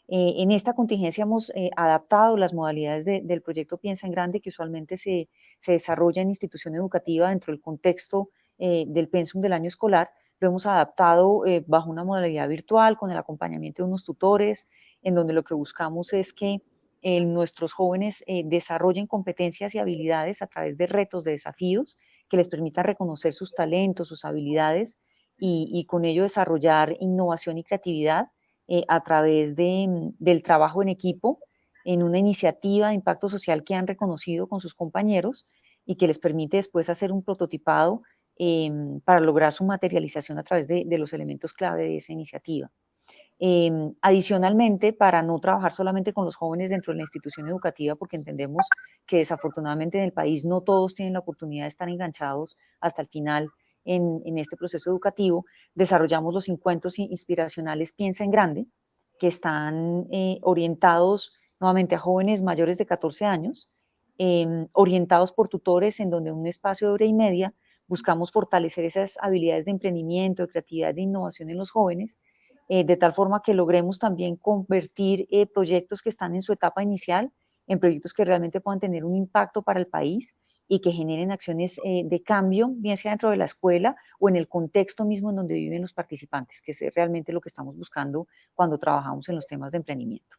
D: En esta contingencia hemos adaptado las modalidades del proyecto Piensa en Grande, que usualmente se desarrolla en institución educativa dentro del contexto del pensum del año escolar. Lo hemos adaptado bajo una modalidad virtual con el acompañamiento de unos tutores, en donde lo que buscamos es que nuestros jóvenes desarrollen competencias y habilidades a través de retos, de desafíos, que les permitan reconocer sus talentos, sus habilidades y con ello desarrollar innovación y creatividad a través del trabajo en equipo, en una iniciativa de impacto social que han reconocido con sus compañeros y que les permite después hacer un prototipado para lograr su materialización a través de los elementos clave de esa iniciativa. Adicionalmente, para no trabajar solamente con los jóvenes dentro de la institución educativa, porque entendemos que desafortunadamente en el país no todos tienen la oportunidad de estar enganchados hasta el final en este proceso educativo, desarrollamos los encuentros inspiracionales Piensa en Grande, que están orientados nuevamente a jóvenes mayores de 14 años, orientados por tutores en donde en un espacio de hora y media buscamos fortalecer esas habilidades de emprendimiento, de creatividad, de innovación en los jóvenes, de tal forma que logremos también convertir proyectos que están en su etapa inicial en proyectos que realmente puedan tener un impacto para el país y que generen acciones de cambio, bien sea dentro de la escuela o en el contexto mismo en donde viven los participantes, que es realmente lo que estamos buscando cuando trabajamos en los temas de emprendimiento.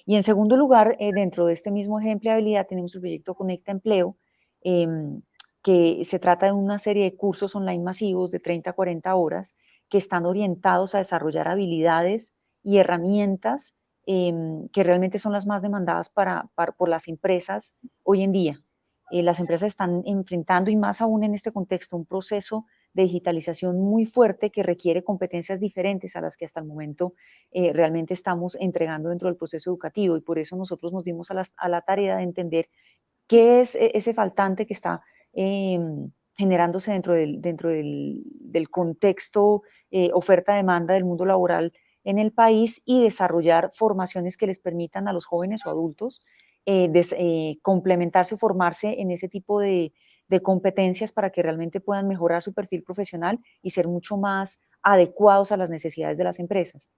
D: Y en segundo lugar, dentro de este mismo eje de empleabilidad, tenemos el proyecto Conecta Empleo, que se trata de una serie de cursos online masivos de 30 a 40 horas que están orientados a desarrollar habilidades y herramientas que realmente son las más demandadas por las empresas hoy en día. Las empresas están enfrentando, y más aún en este contexto, un proceso de digitalización muy fuerte que requiere competencias diferentes a las que hasta el momento realmente estamos entregando dentro del proceso educativo, y por eso nosotros nos dimos a la tarea de entender qué es ese faltante que está generándose dentro del contexto oferta-demanda del mundo laboral en el país y desarrollar formaciones que les permitan a los jóvenes o adultos complementarse o formarse en ese tipo de competencias para que realmente puedan mejorar su perfil profesional y ser mucho más adecuados a las necesidades de las empresas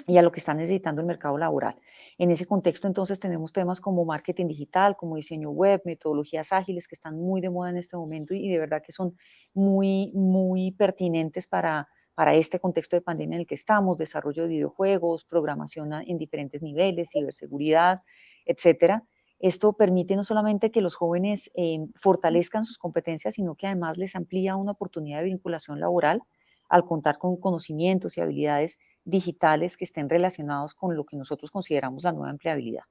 D: y a lo que está necesitando el mercado laboral. En ese contexto, entonces, tenemos temas como marketing digital, como diseño web, metodologías ágiles que están muy de moda en este momento y de verdad que son muy, muy pertinentes para este contexto de pandemia en el que estamos, desarrollo de videojuegos, programación en diferentes niveles, ciberseguridad, etcétera. Esto permite no solamente que los jóvenes fortalezcan sus competencias, sino que además les amplía una oportunidad de vinculación laboral al contar con conocimientos y habilidades digitales que estén relacionados con lo que nosotros consideramos la nueva empleabilidad.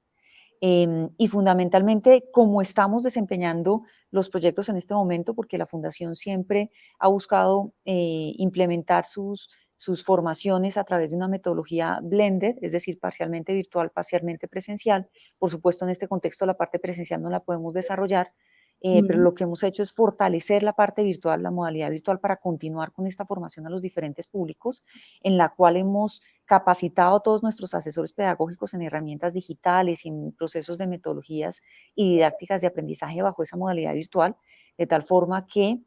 D: Y fundamentalmente, como estamos desempeñando los proyectos en este momento, porque la Fundación siempre ha buscado implementar sus formaciones a través de una metodología blended, es decir, parcialmente virtual, parcialmente presencial. Por supuesto, en este contexto la parte presencial no la podemos desarrollar, pero lo que hemos hecho es fortalecer la parte virtual, la modalidad virtual, para continuar con esta formación a los diferentes públicos, en la cual hemos capacitado a todos nuestros asesores pedagógicos en herramientas digitales y en procesos de metodologías y didácticas de aprendizaje bajo esa modalidad virtual, de tal forma que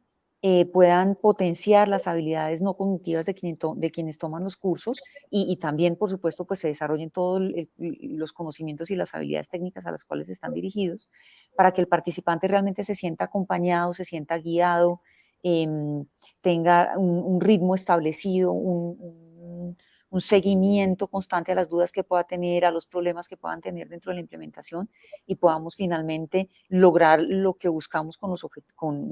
D: puedan potenciar las habilidades no cognitivas de quienes toman los cursos y también, por supuesto, pues se desarrollen todos los conocimientos y las habilidades técnicas a las cuales están dirigidos, para que el participante realmente se sienta acompañado, se sienta guiado, tenga un ritmo establecido, un seguimiento constante a las dudas que pueda tener, a los problemas que puedan tener dentro de la implementación y podamos finalmente lograr lo que buscamos con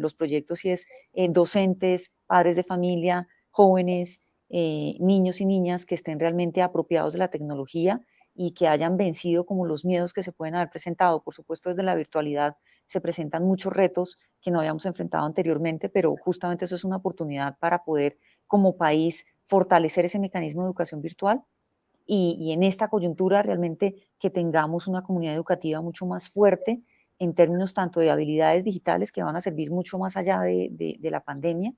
D: los proyectos, y es docentes, padres de familia, jóvenes, niños y niñas que estén realmente apropiados de la tecnología y que hayan vencido como los miedos que se pueden haber presentado. Por supuesto, desde la virtualidad se presentan muchos retos que no habíamos enfrentado anteriormente, pero justamente eso es una oportunidad para poder, como país, fortalecer ese mecanismo de educación virtual y en esta coyuntura realmente que tengamos una comunidad educativa mucho más fuerte en términos tanto de habilidades digitales que van a servir mucho más allá de la pandemia,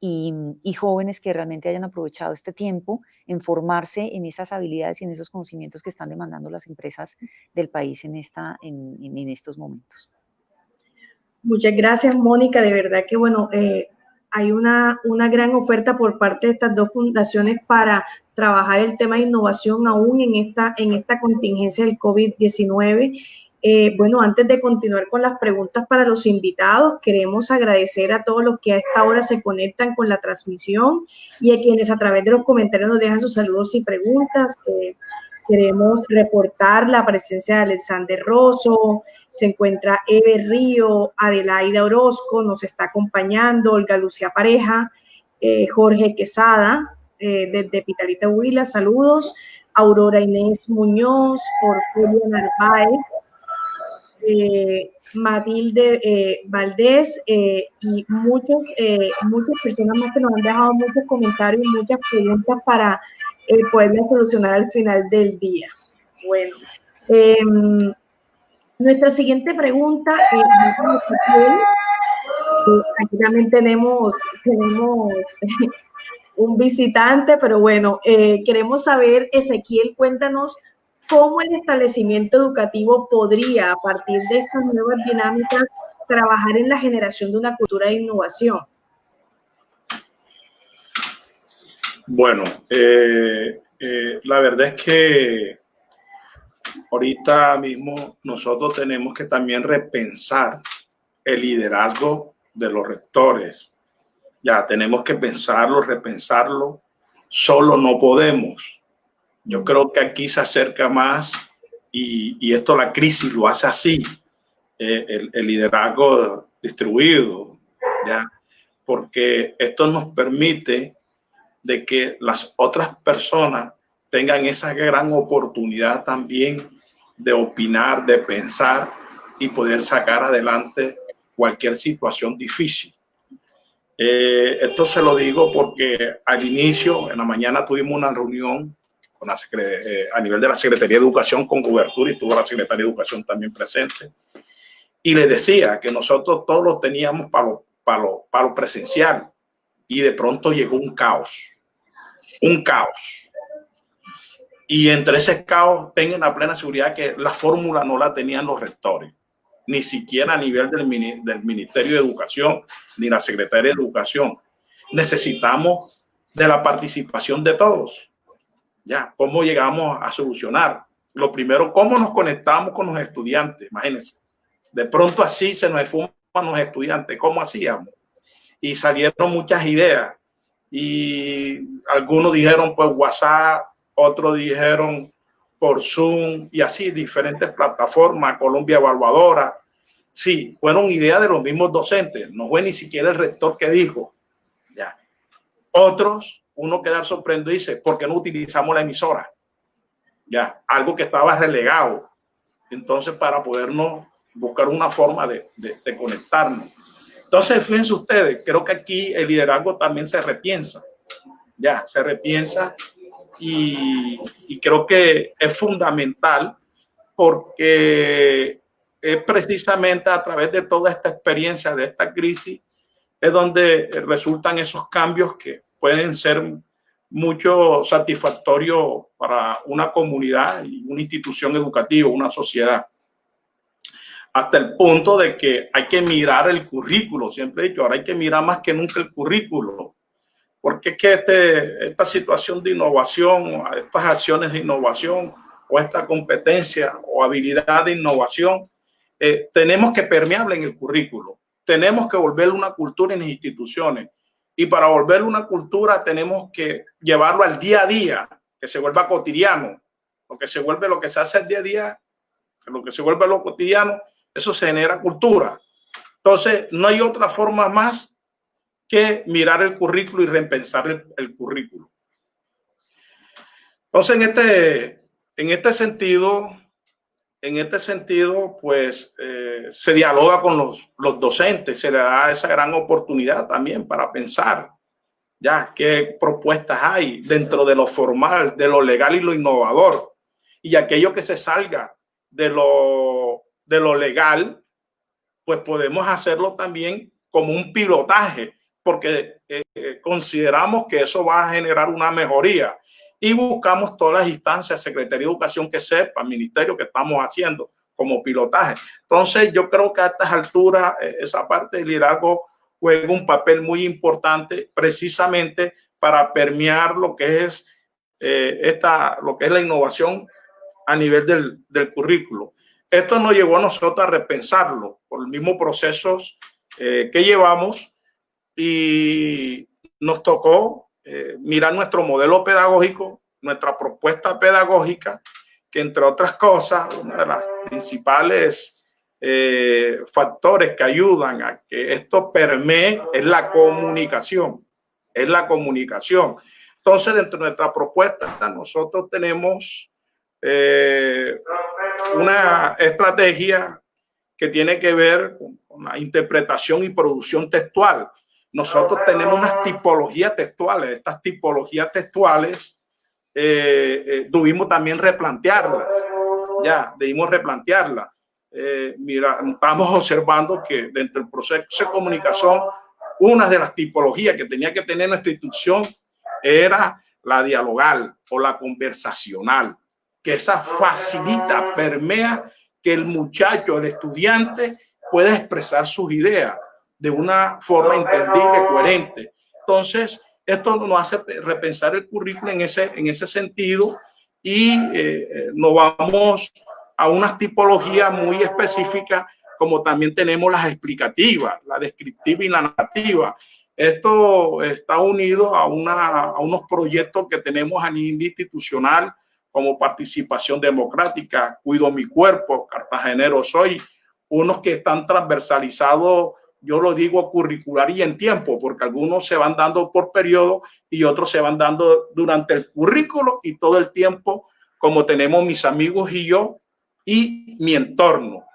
D: y jóvenes que realmente hayan aprovechado este tiempo en formarse en esas habilidades y en esos conocimientos que están demandando las empresas del país en estos momentos.
A: Muchas gracias, Mónica. De verdad que, bueno, hay una gran oferta por parte de estas dos fundaciones para trabajar el tema de innovación aún en esta contingencia del COVID-19. Bueno, antes de continuar con las preguntas para los invitados, queremos agradecer a todos los que a esta hora se conectan con la transmisión y a quienes a través de los comentarios nos dejan sus saludos y preguntas. Queremos reportar la presencia de Alexander Rosso, se encuentra Eve Río, Adelaida Orozco, nos está acompañando, Olga Lucía Pareja, Jorge Quesada, desde Pitalita Huila, saludos, Aurora Inés Muñoz, Orgulio Narváez, Matilde Valdés y muchas personas más que nos han dejado muchos comentarios y muchas preguntas para poderlas solucionar al final del día. Bueno, nuestra siguiente pregunta, aquí también tenemos un visitante, pero bueno, queremos saber, Ezequiel, cuéntanos cómo el establecimiento educativo podría, a partir de estas nuevas dinámicas, trabajar en la generación de una cultura de innovación.
B: Bueno, la verdad es que ahorita mismo nosotros tenemos que también repensar el liderazgo de los rectores. Ya tenemos que pensarlo, repensarlo. Solo no podemos. Yo creo que aquí se acerca más y esto la crisis lo hace así, el liderazgo distribuido, ¿ya? Porque esto nos permite de que las otras personas tengan esa gran oportunidad también de opinar, de pensar y poder sacar adelante cualquier situación difícil. Esto se lo digo porque al inicio, en la mañana, tuvimos una reunión con a nivel de la Secretaría de Educación con cobertura y tuvo la Secretaría de Educación también presente. Y les decía que nosotros todos lo teníamos para lo presencial y de pronto llegó un caos. Un caos. Y entre ese caos tengan la plena seguridad que la fórmula no la tenían los rectores, ni siquiera a nivel del Ministerio de Educación, ni la Secretaría de Educación. Necesitamos de la participación de todos. Ya, ¿cómo llegamos a solucionar? Lo primero, ¿cómo nos conectamos con los estudiantes? Imagínense, de pronto así se nos esfuman los estudiantes, ¿cómo hacíamos? Y salieron muchas ideas. Y algunos dijeron por WhatsApp, otros dijeron por Zoom y así diferentes plataformas, Colombia Evaluadora. Sí, fueron ideas de los mismos docentes, no fue ni siquiera el rector que dijo. Ya. Otros, uno queda sorprendido y dice, ¿por qué no utilizamos la emisora? Ya, algo que estaba relegado. Entonces, para podernos buscar una forma de conectarnos. Entonces, fíjense ustedes, creo que aquí el liderazgo también se repiensa, ya, se repiensa y creo que es fundamental porque es precisamente a través de toda esta experiencia, de esta crisis, es donde resultan esos cambios que pueden ser mucho satisfactorios para una comunidad y una institución educativa, una sociedad. Hasta el punto de que hay que mirar el currículo. Siempre he dicho, ahora hay que mirar más que nunca el currículo. Porque es que esta situación de innovación, estas acciones de innovación o esta competencia o habilidad de innovación, tenemos que permearla en el currículo. Tenemos que volverlo una cultura en las instituciones. Y para volverlo una cultura tenemos que llevarlo al día a día. que se vuelva cotidiano, lo que se vuelve lo que se hace el día a día, lo que se vuelve lo cotidiano, eso se genera cultura. Entonces, no hay otra forma más que mirar el currículo y repensar el currículo. Entonces, en este sentido, pues se dialoga con los docentes, se le da esa gran oportunidad también para pensar ya qué propuestas hay dentro de lo formal, de lo legal y lo innovador, y aquello que se salga de lo legal, pues podemos hacerlo también como un pilotaje, porque consideramos que eso va a generar una mejoría, y buscamos todas las instancias, Secretaría de Educación que sepa, Ministerio, que estamos haciendo como pilotaje. Entonces yo creo que a estas alturas esa parte del liderazgo juega un papel muy importante precisamente para permear lo que es lo que es la innovación a nivel del currículo. Esto nos llevó a nosotros a repensarlo por los mismos procesos que llevamos, y nos tocó mirar nuestro modelo pedagógico, nuestra propuesta pedagógica, que entre otras cosas, una de las principales factores que ayudan a que esto permee es la comunicación, Entonces, dentro de nuestra propuesta, nosotros tenemos una estrategia que tiene que ver con la interpretación y producción textual. Nosotros tenemos unas tipologías textuales. Estas tipologías textuales debimos también replantearlas. Mira, estamos observando que dentro del proceso de comunicación, una de las tipologías que tenía que tener nuestra institución era la dialogal o la conversacional, que esa facilita, permea que el muchacho, el estudiante, pueda expresar sus ideas de una forma entendible, coherente. Entonces, esto nos hace repensar el currículo en ese sentido, y nos vamos a unas tipologías muy específicas, como también tenemos las explicativas, la descriptiva y la narrativa. Esto está unido a unos proyectos que tenemos a nivel institucional, como participación democrática, Cuido mi cuerpo, Cartagenero soy, unos que están transversalizados, yo lo digo curricular y en tiempo, porque algunos se van dando por periodo y otros se van dando durante el currículo y todo el tiempo, como tenemos mis amigos y yo y mi entorno.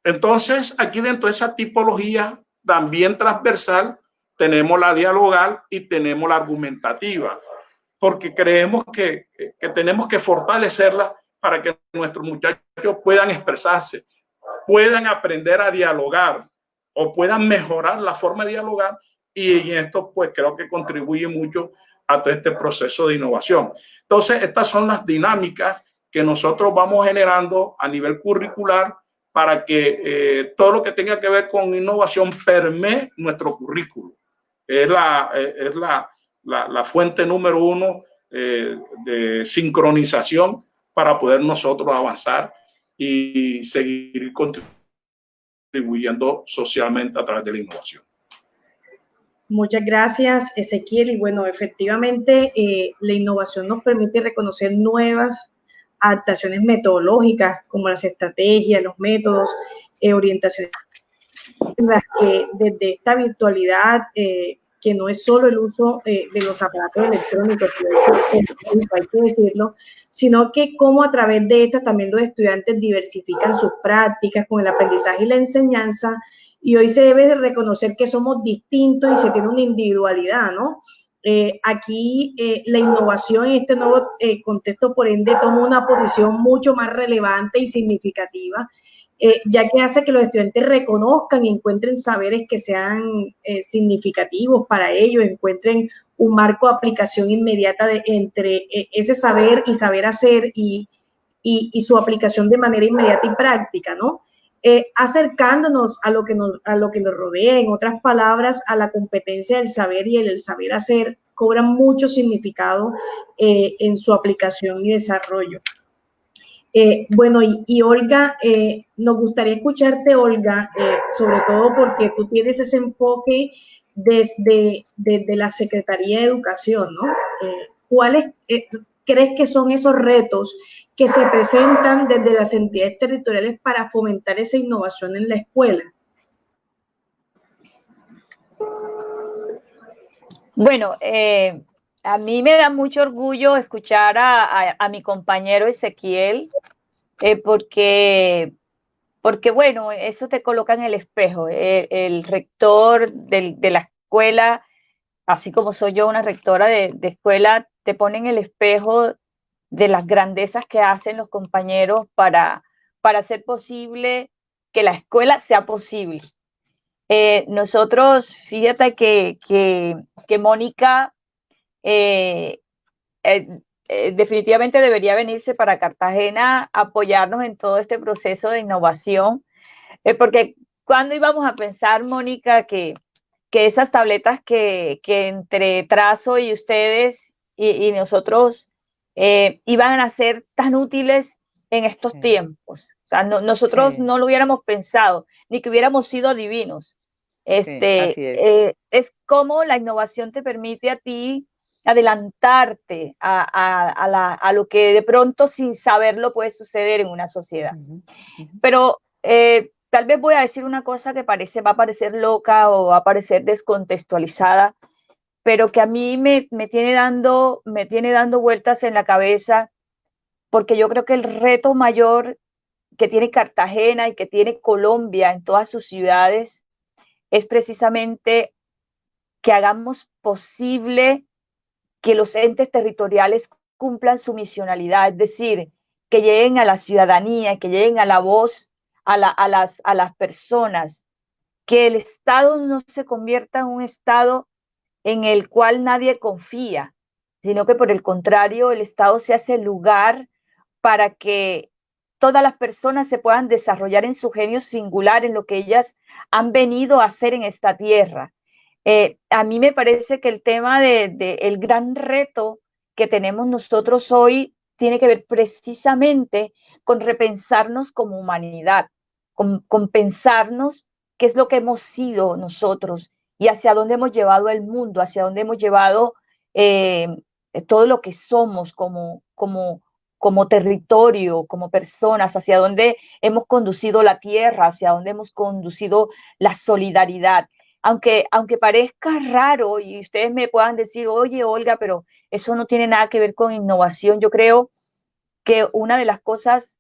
B: Entonces, aquí dentro de esa tipología también transversal tenemos la dialogal y tenemos la argumentativa, porque creemos que tenemos que fortalecerla para que nuestros muchachos puedan expresarse, puedan aprender a dialogar o puedan mejorar la forma de dialogar, y en esto pues creo que contribuye mucho a todo este proceso de innovación. Entonces, estas son las dinámicas que nosotros vamos generando a nivel curricular para que todo lo que tenga que ver con innovación permee nuestro currículo. Es la fuente número uno de sincronización para poder nosotros avanzar y seguir contribuyendo socialmente a través de la innovación.
A: Muchas gracias, Ezequiel. Y bueno, efectivamente, la innovación nos permite reconocer nuevas adaptaciones metodológicas, como las estrategias, los métodos, orientaciones en las que desde esta virtualidad, que no es solo el uso de los aparatos electrónicos, hay que decirlo, sino que cómo a través de esta también los estudiantes diversifican sus prácticas con el aprendizaje y la enseñanza, y hoy se debe de reconocer que somos distintos y se tiene una individualidad, ¿no? Aquí la innovación en este nuevo contexto, por ende, toma una posición mucho más relevante y significativa, ya que hace que los estudiantes reconozcan y encuentren saberes que sean significativos para ellos, encuentren un marco de aplicación inmediata entre ese saber y saber hacer y su aplicación de manera inmediata y práctica, ¿no? Acercándonos a lo que nos rodea, en otras palabras, a la competencia del saber y el saber hacer, cobran mucho significado en su aplicación y desarrollo. Bueno, y Olga, nos gustaría escucharte, Olga, sobre todo porque tú tienes ese enfoque desde la Secretaría de Educación, ¿no? crees que son esos retos que se presentan desde las entidades territoriales para fomentar esa innovación en la escuela?
C: Bueno, a mí me da mucho orgullo escuchar a mi compañero Ezequiel, porque bueno, eso te coloca en el espejo. El rector de la escuela, así como soy yo una rectora de escuela, te pone en el espejo de las grandezas que hacen los compañeros para hacer posible que la escuela sea posible. Nosotros, fíjate que Mónica eh, eh, definitivamente debería venirse para Cartagena a apoyarnos en todo este proceso de innovación, porque cuando íbamos a pensar, Mónica, que esas tabletas que entre Trazo y ustedes y nosotros iban a ser tan útiles en estos tiempos. O sea, nosotros no lo hubiéramos pensado, ni que hubiéramos sido divinos. Es como la innovación te permite a ti adelantarte a lo que de pronto sin saberlo puede suceder en una sociedad. Pero tal vez voy a decir una cosa que va a parecer loca o va a parecer descontextualizada, pero que a mí me tiene dando vueltas en la cabeza, porque yo creo que el reto mayor que tiene Cartagena y que tiene Colombia en todas sus ciudades es precisamente que hagamos posible que los entes territoriales cumplan su misionalidad, es decir, que lleguen a la ciudadanía, que lleguen a la voz, a las personas, que el Estado no se convierta en un Estado en el cual nadie confía, sino que por el contrario, el Estado se hace lugar para que todas las personas se puedan desarrollar en su genio singular, en lo que ellas han venido a hacer en esta tierra. A mí me parece que el tema el gran reto que tenemos nosotros hoy tiene que ver precisamente con repensarnos como humanidad, con pensarnos qué es lo que hemos sido nosotros y hacia dónde hemos llevado el mundo, hacia dónde hemos llevado eh, todo lo que somos como territorio, como personas, hacia dónde hemos conducido la tierra, hacia dónde hemos conducido la solidaridad. Aunque parezca raro y ustedes me puedan decir, oye, Olga, pero eso no tiene nada que ver con innovación, yo creo que una de las cosas,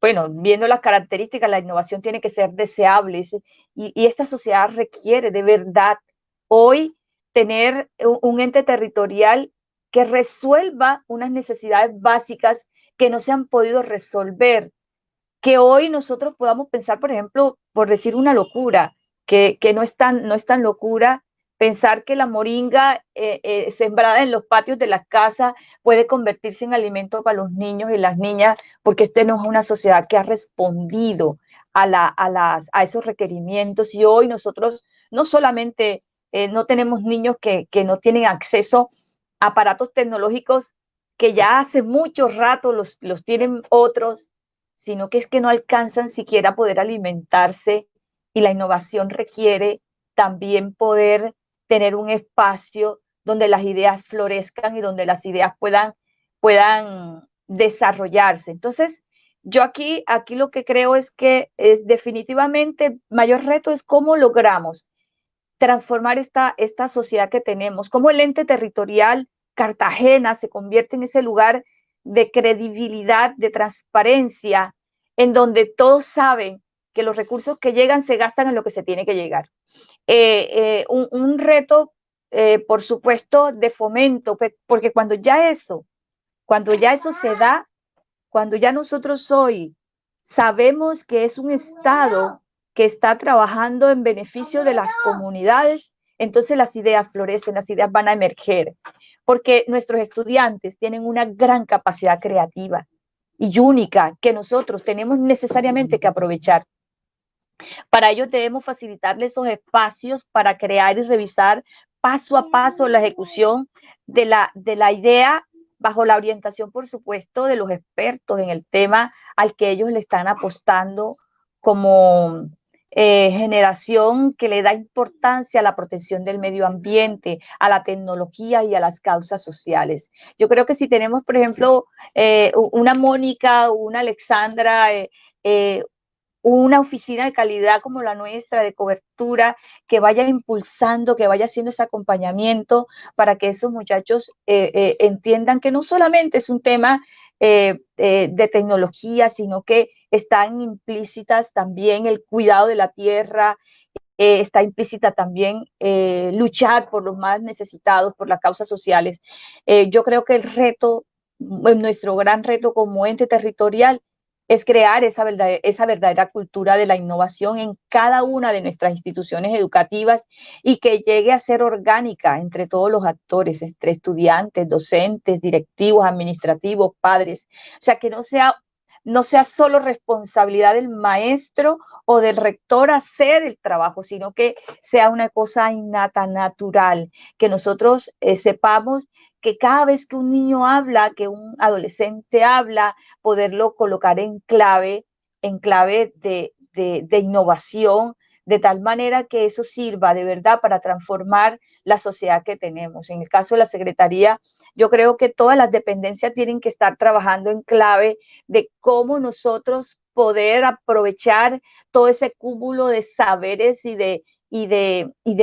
C: bueno, viendo las características, la innovación tiene que ser deseable y esta sociedad requiere de verdad hoy tener un ente territorial que resuelva unas necesidades básicas que no se han podido resolver, que hoy nosotros podamos pensar, por ejemplo, por decir una locura, que no es tan locura pensar que la moringa sembrada en los patios de las casas puede convertirse en alimento para los niños y las niñas, porque esta no es una sociedad que ha respondido a esos requerimientos. Y hoy nosotros no solamente no tenemos niños que no tienen acceso a aparatos tecnológicos que ya hace mucho rato los tienen otros, sino que es que no alcanzan siquiera a poder alimentarse, y la innovación requiere también poder tener un espacio donde las ideas florezcan y donde las ideas puedan desarrollarse. Entonces, yo aquí lo que creo es que definitivamente el mayor reto es cómo logramos transformar esta sociedad que tenemos, cómo el ente territorial Cartagena se convierte en ese lugar de credibilidad, de transparencia, en donde todos saben que los recursos que llegan se gastan en lo que se tiene que llegar. Un reto, por supuesto, de fomento, porque cuando ya eso se da, cuando ya nosotros hoy sabemos que es un Estado que está trabajando en beneficio de las comunidades, entonces las ideas florecen, las ideas van a emerger, porque nuestros estudiantes tienen una gran capacidad creativa y única que nosotros tenemos necesariamente que aprovechar. Para ello debemos facilitarles esos espacios para crear y revisar paso a paso la ejecución de la idea, bajo la orientación, por supuesto, de los expertos en el tema al que ellos le están apostando como generación que le da importancia a la protección del medio ambiente, a la tecnología y a las causas sociales. Yo creo que si tenemos, por ejemplo, una Mónica, una Alexandra, una oficina de calidad como la nuestra, de cobertura, que vaya impulsando, que vaya haciendo ese acompañamiento para que esos muchachos entiendan que no solamente es un tema de tecnología, sino que están implícitas también el cuidado de la tierra, está implícita también luchar por los más necesitados, por las causas sociales. Yo creo que el reto, nuestro gran reto como ente territorial, es crear esa verdadera cultura de la innovación en cada una de nuestras instituciones educativas y que llegue a ser orgánica entre todos los actores, entre estudiantes, docentes, directivos, administrativos, padres. O sea, que no sea solo responsabilidad del maestro o del rector hacer el trabajo, sino que sea una cosa innata, natural, que nosotros sepamos que cada vez que un niño habla, que un adolescente habla, poderlo colocar en clave de innovación, de tal manera que eso sirva de verdad para transformar la sociedad que tenemos. En el caso de la Secretaría, yo creo que todas las dependencias tienen que estar trabajando en clave de cómo nosotros poder aprovechar todo ese cúmulo de saberes y de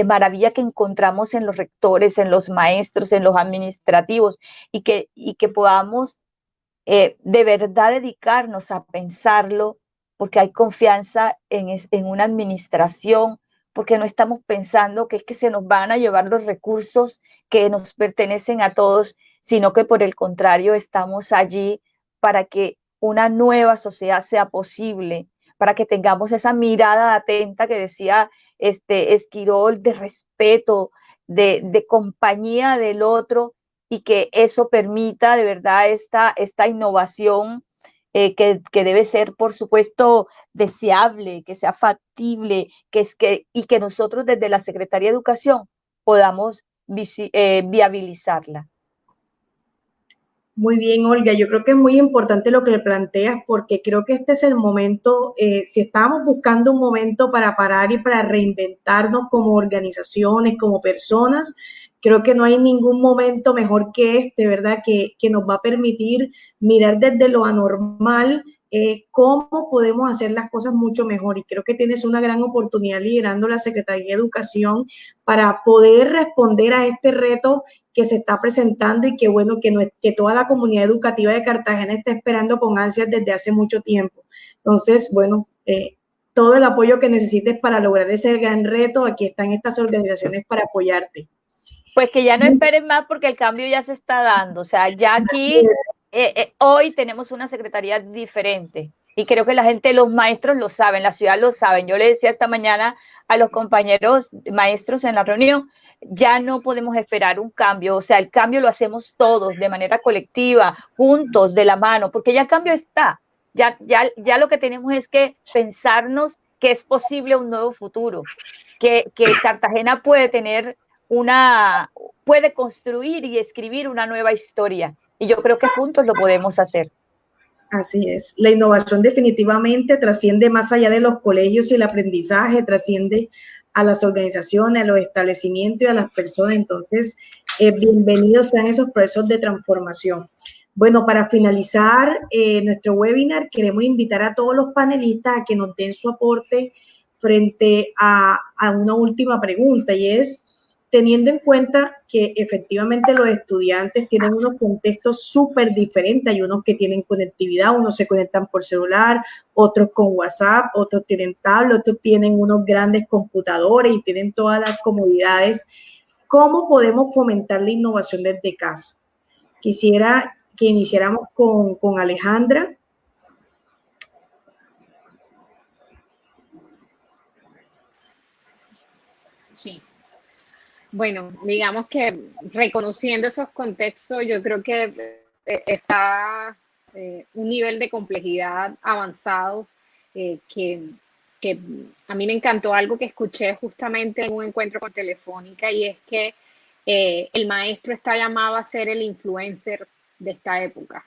C: maravilla que encontramos en los rectores, en los maestros, en los administrativos, y que podamos de verdad dedicarnos a pensarlo, porque hay confianza en una administración, porque no estamos pensando que es que se nos van a llevar los recursos que nos pertenecen a todos, sino que por el contrario estamos allí para que una nueva sociedad sea posible, para que tengamos esa mirada atenta que decía Esquirol, de respeto, de compañía del otro, y que eso permita de verdad esta innovación que debe ser, por supuesto, deseable, que sea factible, y que nosotros desde la Secretaría de Educación podamos viabilizarla.
A: Muy bien, Olga. Yo creo que es muy importante lo que le planteas porque creo que este es el momento, si estábamos buscando un momento para parar y para reinventarnos como organizaciones, como personas, creo que no hay ningún momento mejor que este, ¿verdad? Que nos va a permitir mirar desde lo anormal cómo podemos hacer las cosas mucho mejor. Y creo que tienes una gran oportunidad liderando la Secretaría de Educación para poder responder a este reto que se está presentando y que bueno, que toda la comunidad educativa de Cartagena está esperando con ansias desde hace mucho tiempo. Entonces, bueno, todo el apoyo que necesites para lograr ese gran reto, aquí están estas organizaciones para apoyarte.
C: Pues que ya no esperen más porque el cambio ya se está dando. O sea, ya aquí, hoy tenemos una secretaría diferente. Y creo que la gente, los maestros lo saben, la ciudad lo saben. Yo le decía esta mañana a los compañeros maestros en la reunión, ya no podemos esperar un cambio. O sea, el cambio lo hacemos todos de manera colectiva, juntos, de la mano, porque ya el cambio está. Ya lo que tenemos es que pensarnos que es posible un nuevo futuro, que Cartagena puede tener puede construir y escribir una nueva historia. Y yo creo que juntos lo podemos hacer.
A: Así es. La innovación definitivamente trasciende más allá de los colegios y el aprendizaje, trasciende a las organizaciones, a los establecimientos y a las personas. Entonces, bienvenidos sean esos procesos de transformación. Bueno, para finalizar nuestro webinar, queremos invitar a todos los panelistas a que nos den su aporte frente a una última pregunta, y es, teniendo en cuenta que efectivamente los estudiantes tienen unos contextos súper diferentes, hay unos que tienen conectividad, unos se conectan por celular, otros con WhatsApp, otros tienen tablet, otros tienen unos grandes computadores y tienen todas las comodidades. ¿Cómo podemos fomentar la innovación desde casa? Quisiera que iniciáramos con Alejandra.
E: Sí. Bueno, digamos que reconociendo esos contextos, yo creo que está un nivel de complejidad avanzado que a mí me encantó algo que escuché justamente en un encuentro con Telefónica, y es que el maestro está llamado a ser el influencer de esta época.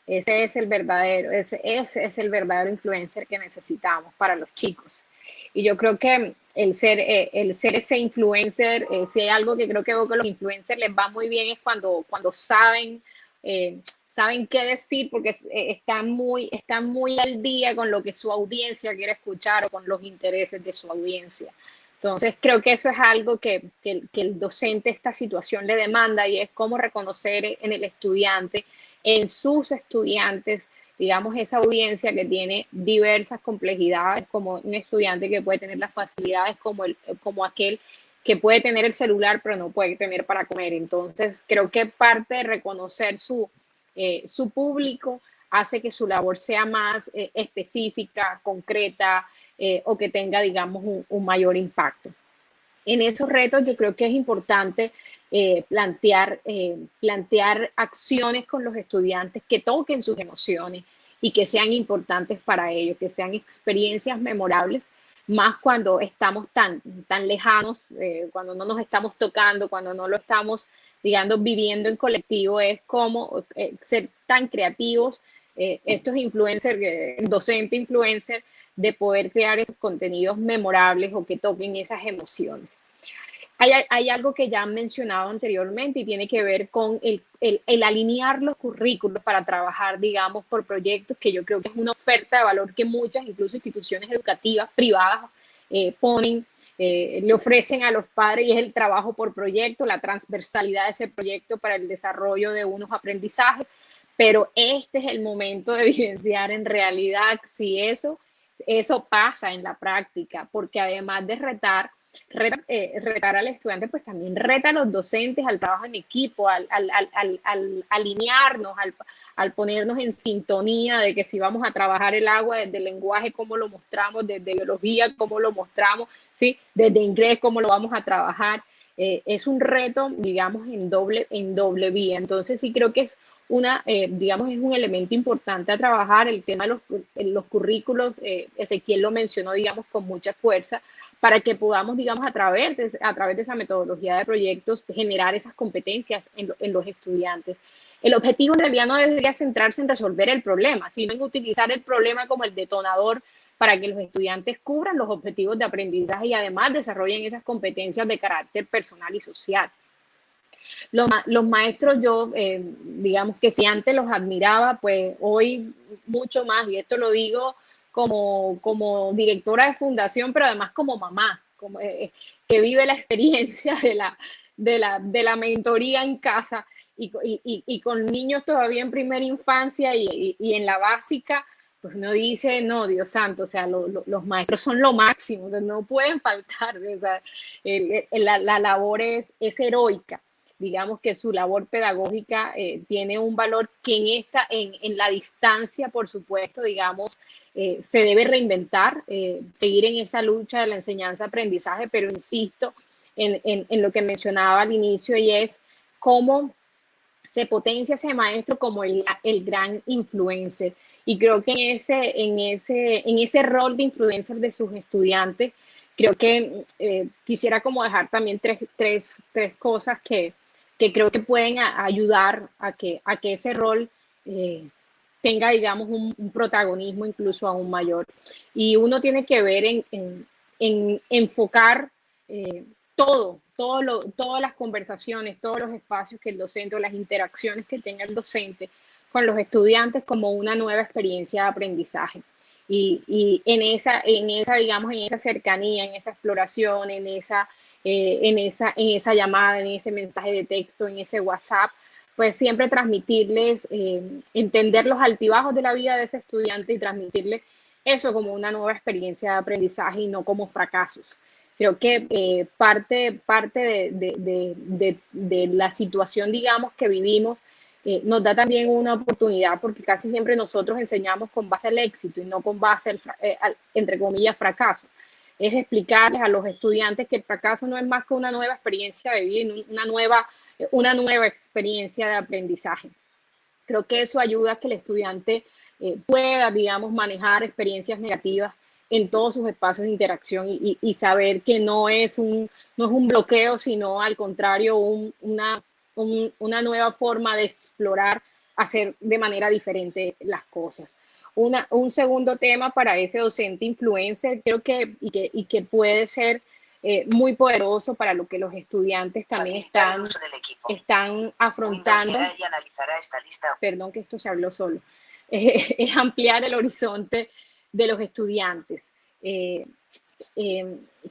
E: Ese es el verdadero influencer que necesitamos para los chicos. Y yo creo que el ser ese influencer, si hay algo que creo que veo que a los influencers les va muy bien es cuando saben, saben qué decir porque están muy al día con lo que su audiencia quiere escuchar o con los intereses de su audiencia. Entonces, creo que eso es algo que el docente esta situación le demanda y es cómo reconocer en el estudiante, en sus estudiantes, digamos, esa audiencia que tiene diversas complejidades, como un estudiante que puede tener las facilidades como aquel que puede tener el celular pero no puede tener para comer. Entonces, creo que parte de reconocer su público hace que su labor sea más específica, concreta, o que tenga, digamos, un mayor impacto. En esos retos yo creo que es importante plantear acciones con los estudiantes que toquen sus emociones y que sean importantes para ellos, que sean experiencias memorables, más cuando estamos tan lejanos, cuando no nos estamos tocando, cuando no lo estamos, digamos, viviendo en colectivo, es como ser tan creativos, estos influencers, el docente influencer, de poder crear esos contenidos memorables o que toquen esas emociones. Hay algo que ya han mencionado anteriormente y tiene que ver con el alinear los currículos para trabajar, digamos, por proyectos, que yo creo que es una oferta de valor que muchas, incluso instituciones educativas privadas, ponen, le ofrecen a los padres, y es el trabajo por proyecto, la transversalidad de ese proyecto para el desarrollo de unos aprendizajes. Pero este es el momento de evidenciar en realidad si eso pasa en la práctica, porque además de retar al estudiante, pues también reta a los docentes al trabajo en equipo, al alinearnos, al ponernos en sintonía de que si vamos a trabajar el agua desde el lenguaje, cómo lo mostramos, desde biología, cómo lo mostramos, ¿sí? Desde inglés, cómo lo vamos a trabajar. Es un reto, digamos, en doble vía. Entonces sí creo que es digamos, es un elemento importante a trabajar el tema de los currículos. Ezequiel lo mencionó, digamos, con mucha fuerza, para que podamos, digamos, a través de esa metodología de proyectos, generar esas competencias en los estudiantes. El objetivo en realidad no debería centrarse en resolver el problema, sino en utilizar el problema como el detonador para que los estudiantes cubran los objetivos de aprendizaje y además desarrollen esas competencias de carácter personal y social. Los maestros, yo, digamos que si antes los admiraba, pues hoy mucho más, y esto lo digo como directora de fundación, pero además como mamá, que vive la experiencia de la mentoría en casa y con niños todavía en primera infancia y en la básica. Pues uno dice, no, Dios santo, o sea, los maestros son lo máximo, o sea, no pueden faltar, o sea, la labor es heroica. Digamos que su labor pedagógica tiene un valor que en la distancia, por supuesto, digamos, se debe reinventar, seguir en esa lucha de la enseñanza-aprendizaje, pero insisto en lo que mencionaba al inicio, y es cómo se potencia ese maestro como el gran influencer. Y creo que en ese rol de influencer de sus estudiantes, creo que quisiera como dejar también tres cosas que creo que pueden ayudar a que ese rol tenga, digamos, un protagonismo incluso aún mayor. Y uno tiene que ver en enfocar todas las conversaciones, todos los espacios que el docente o las interacciones que tenga el docente con los estudiantes como una nueva experiencia de aprendizaje. Y en esa, digamos, en esa cercanía, en esa exploración, en esa llamada, en ese mensaje de texto, en ese WhatsApp, pues siempre transmitirles, entender los altibajos de la vida de ese estudiante y transmitirles eso como una nueva experiencia de aprendizaje y no como fracasos. Creo que parte de la situación, digamos, que vivimos nos da también una oportunidad, porque casi siempre nosotros enseñamos con base al éxito y no con base al entre comillas, fracaso. Es explicarles a los estudiantes que el fracaso no es más que una nueva experiencia de vida y una nueva experiencia de aprendizaje. Creo que eso ayuda a que el estudiante pueda, digamos, manejar experiencias negativas en todos sus espacios de interacción y saber que no es un bloqueo, sino al contrario, una nueva forma de explorar hacer de manera diferente las cosas. Un segundo tema para ese docente influencer, creo que puede ser muy poderoso para lo que los estudiantes también están afrontando. Y analizará esta lista. Perdón que esto se habló solo. Es ampliar el horizonte de los estudiantes.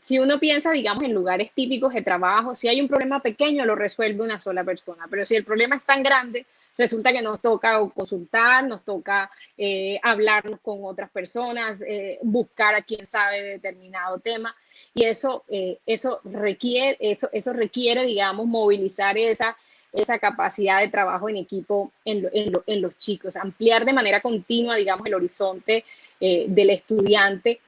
E: Si uno piensa, digamos, en lugares típicos de trabajo, si hay un problema pequeño, lo resuelve una sola persona, pero si el problema es tan grande, resulta que nos toca consultar, nos toca hablarnos con otras personas, buscar a quien sabe de determinado tema, y eso requiere, digamos, movilizar esa capacidad de trabajo en equipo en los chicos, ampliar de manera continua, digamos, el horizonte del estudiante.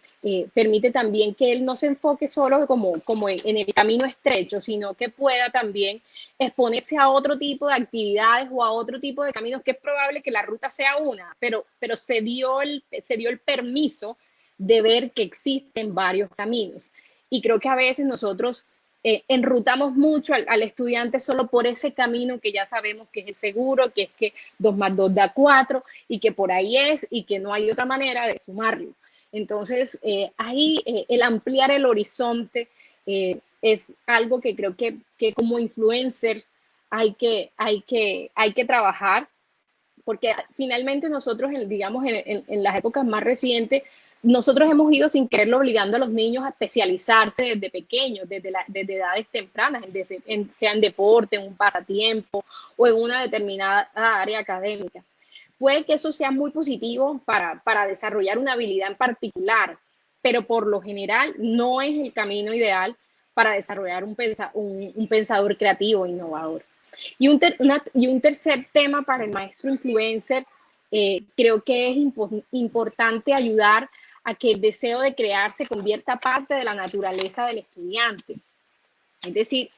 E: Permite también que él no se enfoque solo como en el camino estrecho, sino que pueda también exponerse a otro tipo de actividades o a otro tipo de caminos, que es probable que la ruta sea una, pero se dio el permiso de ver que existen varios caminos. Y creo que a veces nosotros enrutamos mucho al estudiante solo por ese camino que ya sabemos que es el seguro, que es que 2 más 2 da 4 y que por ahí es y que no hay otra manera de sumarlo. Entonces, ahí el ampliar el horizonte es algo que creo que como influencer hay que trabajar, porque finalmente nosotros, digamos, en las épocas más recientes, nosotros hemos ido sin quererlo obligando a los niños a especializarse desde pequeños, desde edades tempranas, sea en deporte, en un pasatiempo o en una determinada área académica. Puede que eso sea muy positivo para desarrollar una habilidad en particular, pero por lo general no es el camino ideal para desarrollar un pensador creativo e innovador. Y un tercer tema para el maestro influencer, creo que es importante ayudar a que el deseo de crear se convierta parte de la naturaleza del estudiante, es decir,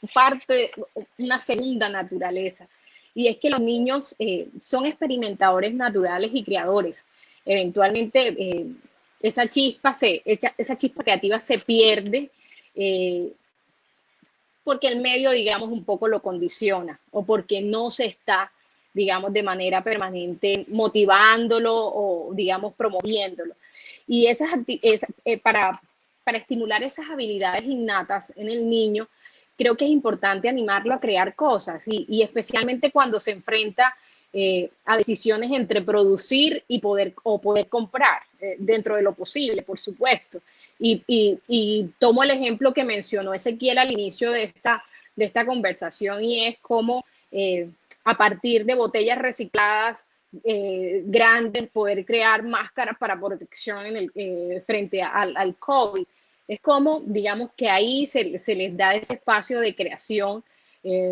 E: una segunda naturaleza. Y es que los niños son experimentadores naturales y creadores. Eventualmente esa chispa creativa se pierde porque el medio, digamos, un poco lo condiciona o porque no se está, digamos, de manera permanente motivándolo o, digamos, promoviéndolo. Y para estimular esas habilidades innatas en el niño, creo que es importante animarlo a crear cosas y especialmente cuando se enfrenta a decisiones entre producir y poder comprar, dentro de lo posible, por supuesto. Y tomo el ejemplo que mencionó Ezequiel al inicio de esta conversación, y es como a partir de botellas recicladas grandes poder crear máscaras para protección frente al COVID. Es como, digamos, que ahí se les da ese espacio de creación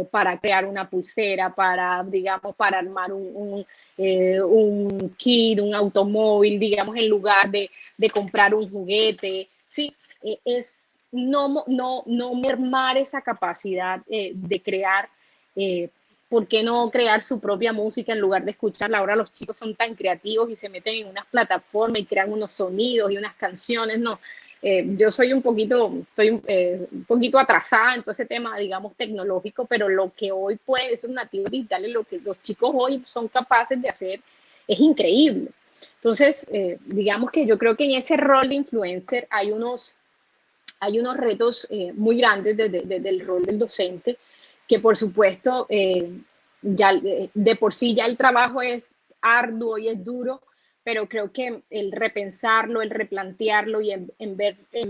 E: para crear una pulsera, para armar un kit, un automóvil, digamos, en lugar de comprar un juguete. Sí, es no mermar esa capacidad de crear. ¿Por qué no crear su propia música en lugar de escucharla? Ahora los chicos son tan creativos y se meten en unas plataformas y crean unos sonidos y unas canciones, ¿no? Yo soy un poquito atrasada en todo ese tema, digamos, tecnológico, pero lo que hoy esos nativos digitales, lo que los chicos hoy son capaces de hacer es increíble. Entonces, digamos que yo creo que en ese rol de influencer hay unos retos muy grandes desde el rol del docente, que por supuesto, ya de por sí ya el trabajo es arduo y es duro, pero creo que el repensarlo, el replantearlo y en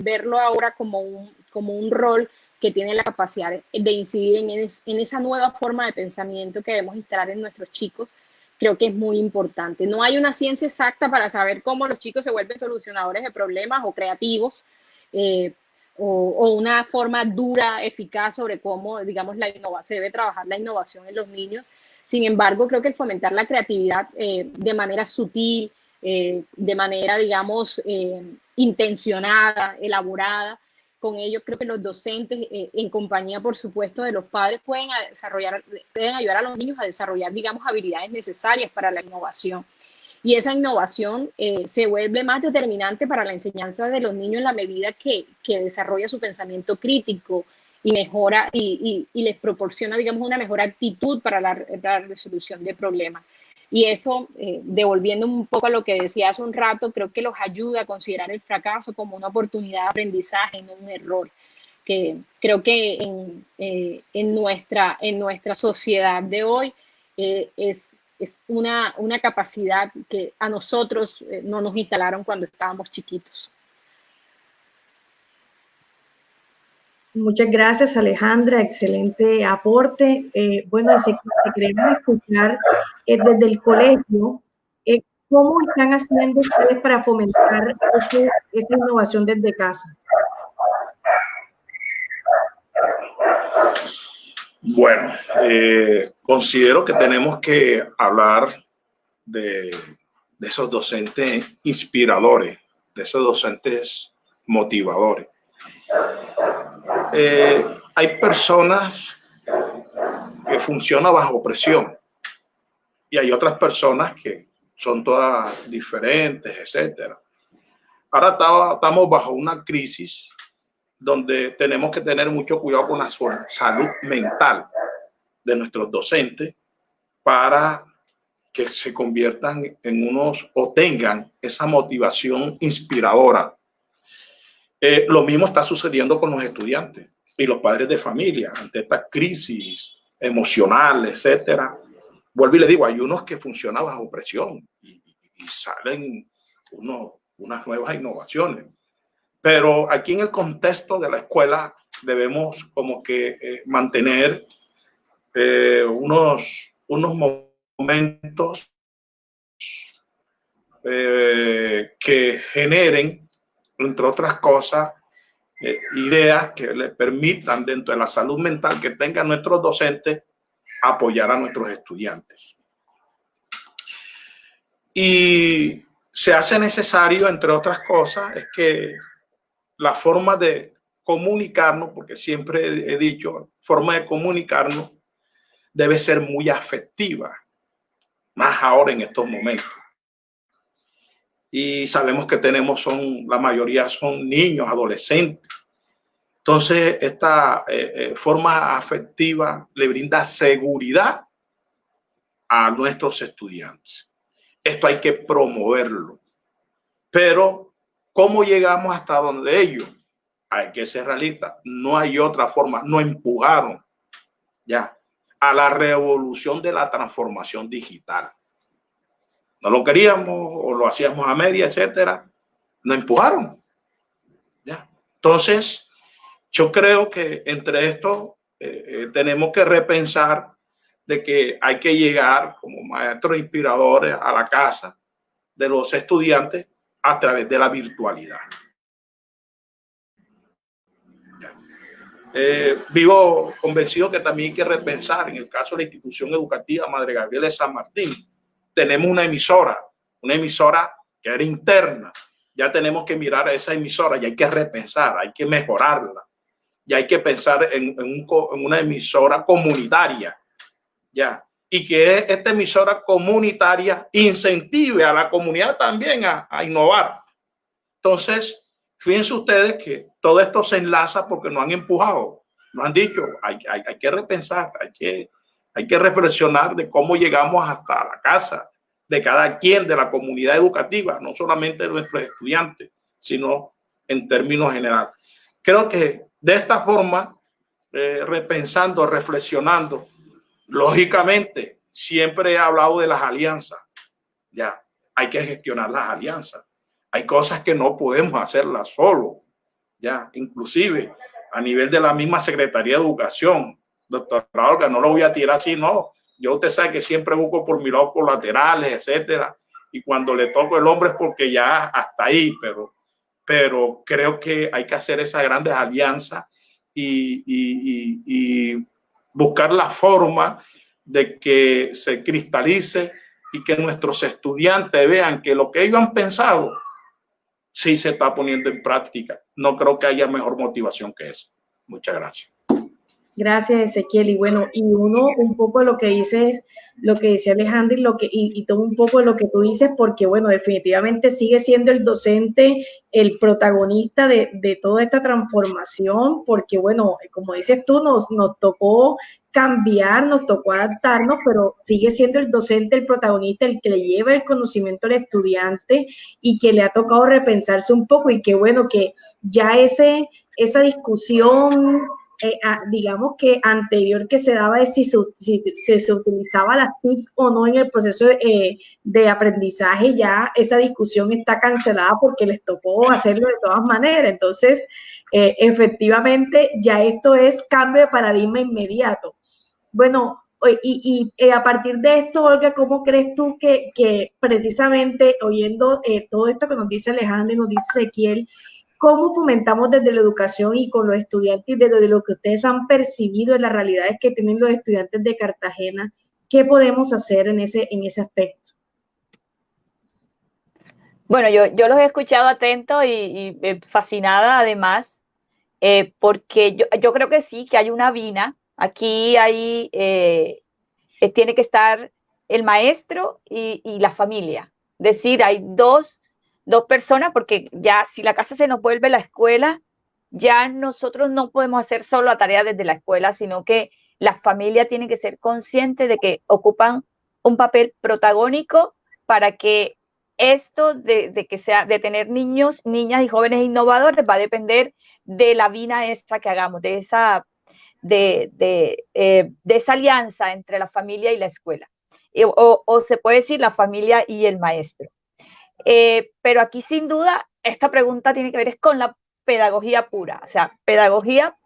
E: verlo ahora como un rol que tiene la capacidad de incidir en esa nueva forma de pensamiento que debemos instalar en nuestros chicos, creo que es muy importante. No hay una ciencia exacta para saber cómo los chicos se vuelven solucionadores de problemas o creativos, o una forma dura, eficaz sobre cómo, digamos, se debe trabajar la innovación en los niños. Sin embargo, creo que el fomentar la creatividad de manera sutil, de manera, digamos, intencionada, elaborada, con ello creo que los docentes, en compañía, por supuesto, de los padres, pueden ayudar a los niños a desarrollar, digamos, habilidades necesarias para la innovación. Y esa innovación se vuelve más determinante para la enseñanza de los niños en la medida que desarrolla su pensamiento crítico y mejora y les proporciona, digamos, una mejor actitud para la resolución de problemas. Y eso, devolviendo un poco a lo que decía hace un rato, creo que los ayuda a considerar el fracaso como una oportunidad de aprendizaje, no un error. Que creo que en nuestra sociedad de hoy es una capacidad que a nosotros no nos instalaron cuando estábamos chiquitos.
A: Muchas gracias, Alejandra, excelente aporte. Bueno, queremos escuchar desde el colegio, ¿cómo están haciendo ustedes para fomentar esa innovación desde casa?
B: Bueno, considero que tenemos que hablar de esos docentes inspiradores, de esos docentes motivadores. Hay personas que funcionan bajo presión y hay otras personas que son todas diferentes, etcétera. Ahora estamos bajo una crisis donde tenemos que tener mucho cuidado con la salud mental de nuestros docentes para que se conviertan en unos o tengan esa motivación inspiradora. Lo mismo está sucediendo con los estudiantes y los padres de familia ante esta crisis emocional, etcétera. Vuelvo y le digo, hay unos que funcionan bajo presión y salen unas nuevas innovaciones. Pero aquí en el contexto de la escuela debemos como que mantener unos momentos que generen, entre otras cosas, ideas que le permitan dentro de la salud mental que tengan nuestros docentes apoyar a nuestros estudiantes. Y se hace necesario, entre otras cosas, es que la forma de comunicarnos, porque siempre he dicho, forma de comunicarnos debe ser muy afectiva, más ahora en estos momentos. Y sabemos que la mayoría son niños, adolescentes. Entonces, esta forma afectiva le brinda seguridad a nuestros estudiantes. Esto hay que promoverlo. Pero, ¿cómo llegamos hasta donde ellos? Hay que ser realistas. No hay otra forma. Nos empujaron ya a la revolución de la transformación digital. No lo queríamos o lo hacíamos a media, etcétera. Nos empujaron. ¿Ya? Entonces, yo creo que entre esto tenemos que repensar de que hay que llegar como maestros inspiradores a la casa de los estudiantes a través de la virtualidad. Vivo convencido que también hay que repensar en el caso de la institución educativa Madre Gabriela de San Martín. Tenemos una emisora que era interna. Ya tenemos que mirar a esa emisora y hay que repensar, hay que mejorarla. Y hay que pensar en una emisora comunitaria, ya, y que esta emisora comunitaria incentive a la comunidad también a innovar. Entonces, fíjense ustedes que todo esto se enlaza porque nos han empujado, nos han dicho, hay que repensar, hay que reflexionar de cómo llegamos hasta la casa de cada quien de la comunidad educativa, no solamente de nuestros estudiantes, sino en términos generales. Creo que de esta forma, repensando, reflexionando, lógicamente, siempre he hablado de las alianzas. Ya, hay que gestionar las alianzas. Hay cosas que no podemos hacerlas solo. Ya, inclusive a nivel de la misma Secretaría de Educación, doctora Olga, no lo voy a tirar así, no. Yo, usted sabe que siempre busco por mis lados colaterales, etcétera. Y cuando le toco el hombro es porque ya hasta ahí, pero creo que hay que hacer esas grandes alianzas y buscar la forma de que se cristalice y que nuestros estudiantes vean que lo que ellos han pensado sí se está poniendo en práctica. No creo que haya mejor motivación que eso. Muchas gracias.
A: Gracias, Ezequiel. Y bueno, y uno un poco lo que dice es lo que dice Alejandro y tomo un poco de lo que tú dices, porque bueno, definitivamente sigue siendo el docente el protagonista de toda esta transformación, porque bueno, como dices tú, nos tocó cambiar, nos tocó adaptarnos, pero sigue siendo el docente, el protagonista, el que le lleva el conocimiento al estudiante y que le ha tocado repensarse un poco, y qué bueno que ya esa discusión, digamos que anterior, que se daba de si se utilizaba las TIC o no en el proceso de aprendizaje, ya esa discusión está cancelada porque les tocó hacerlo de todas maneras. Entonces, efectivamente, ya esto es cambio de paradigma inmediato. Bueno, a partir de esto, Olga, ¿cómo crees tú que precisamente oyendo todo esto que nos dice Alejandro y nos dice Ezequiel, cómo fomentamos desde la educación y con los estudiantes, desde lo que ustedes han percibido en las realidades que tienen los estudiantes de Cartagena, qué podemos hacer en ese aspecto?
C: Bueno, yo los he escuchado atentos y fascinada además, porque yo creo que sí, que hay una vina. Aquí hay, tiene que estar el maestro y la familia. Es decir, hay dos personas, porque ya si la casa se nos vuelve la escuela, ya nosotros no podemos hacer solo la tarea desde la escuela, sino que la familia tiene que ser consciente de que ocupan un papel protagónico para que esto de tener niños, niñas y jóvenes innovadores va a depender de la vina extra que hagamos, de esa alianza entre la familia y la escuela, o se puede decir la familia y el maestro. Pero aquí sin duda esta pregunta tiene que ver con la pedagogía pura, o sea, pedagogía.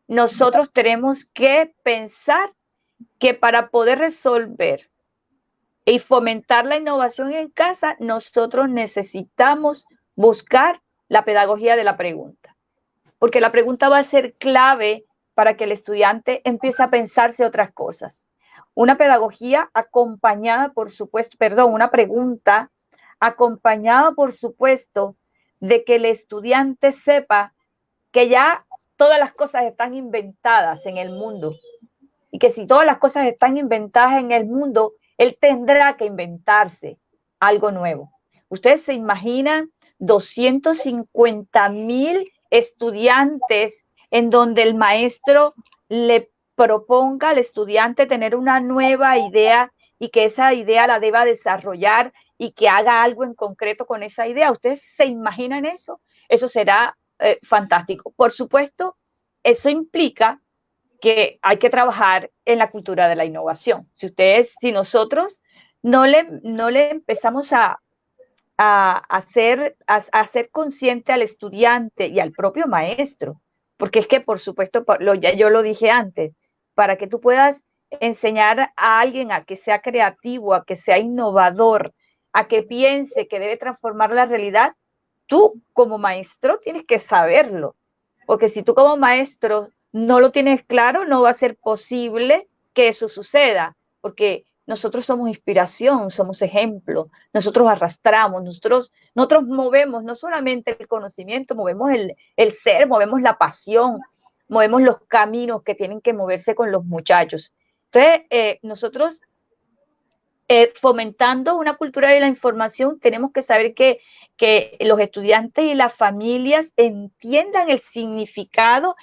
C: Nosotros tenemos que pensar que para poder resolver y fomentar la innovación en casa, nosotros necesitamos buscar la pedagogía de la pregunta, porque la pregunta va a ser clave para que el estudiante empiece a pensarse otras cosas. Una pedagogía acompañada, por supuesto, una pregunta acompañada, por supuesto, de que el estudiante sepa que ya todas las cosas están inventadas en el mundo, y que si todas las cosas están inventadas en el mundo, él tendrá que inventarse algo nuevo. Ustedes se imaginan 250,000 estudiantes en donde el maestro le proponga al estudiante tener una nueva idea y que esa idea la deba desarrollar y que haga algo en concreto con esa idea. ¿Ustedes se imaginan eso? Eso será fantástico. Por supuesto, eso implica que hay que trabajar en la cultura de la innovación. Si nosotros no le empezamos a hacer consciente al estudiante y al propio maestro, porque es que, por supuesto, yo lo dije antes, para que tú puedas enseñar a alguien a que sea creativo, a que sea innovador, a que piense que debe transformar la realidad, tú como maestro tienes que saberlo, porque si tú como maestro no lo tienes claro, no va a ser posible que eso suceda, porque nosotros somos inspiración, somos ejemplo, nosotros arrastramos, nosotros movemos no solamente el conocimiento, movemos el ser, movemos la pasión, movemos los caminos que tienen que moverse con los muchachos. Entonces, nosotros fomentando una cultura de la información, tenemos que saber que los estudiantes y las familias entiendan el significado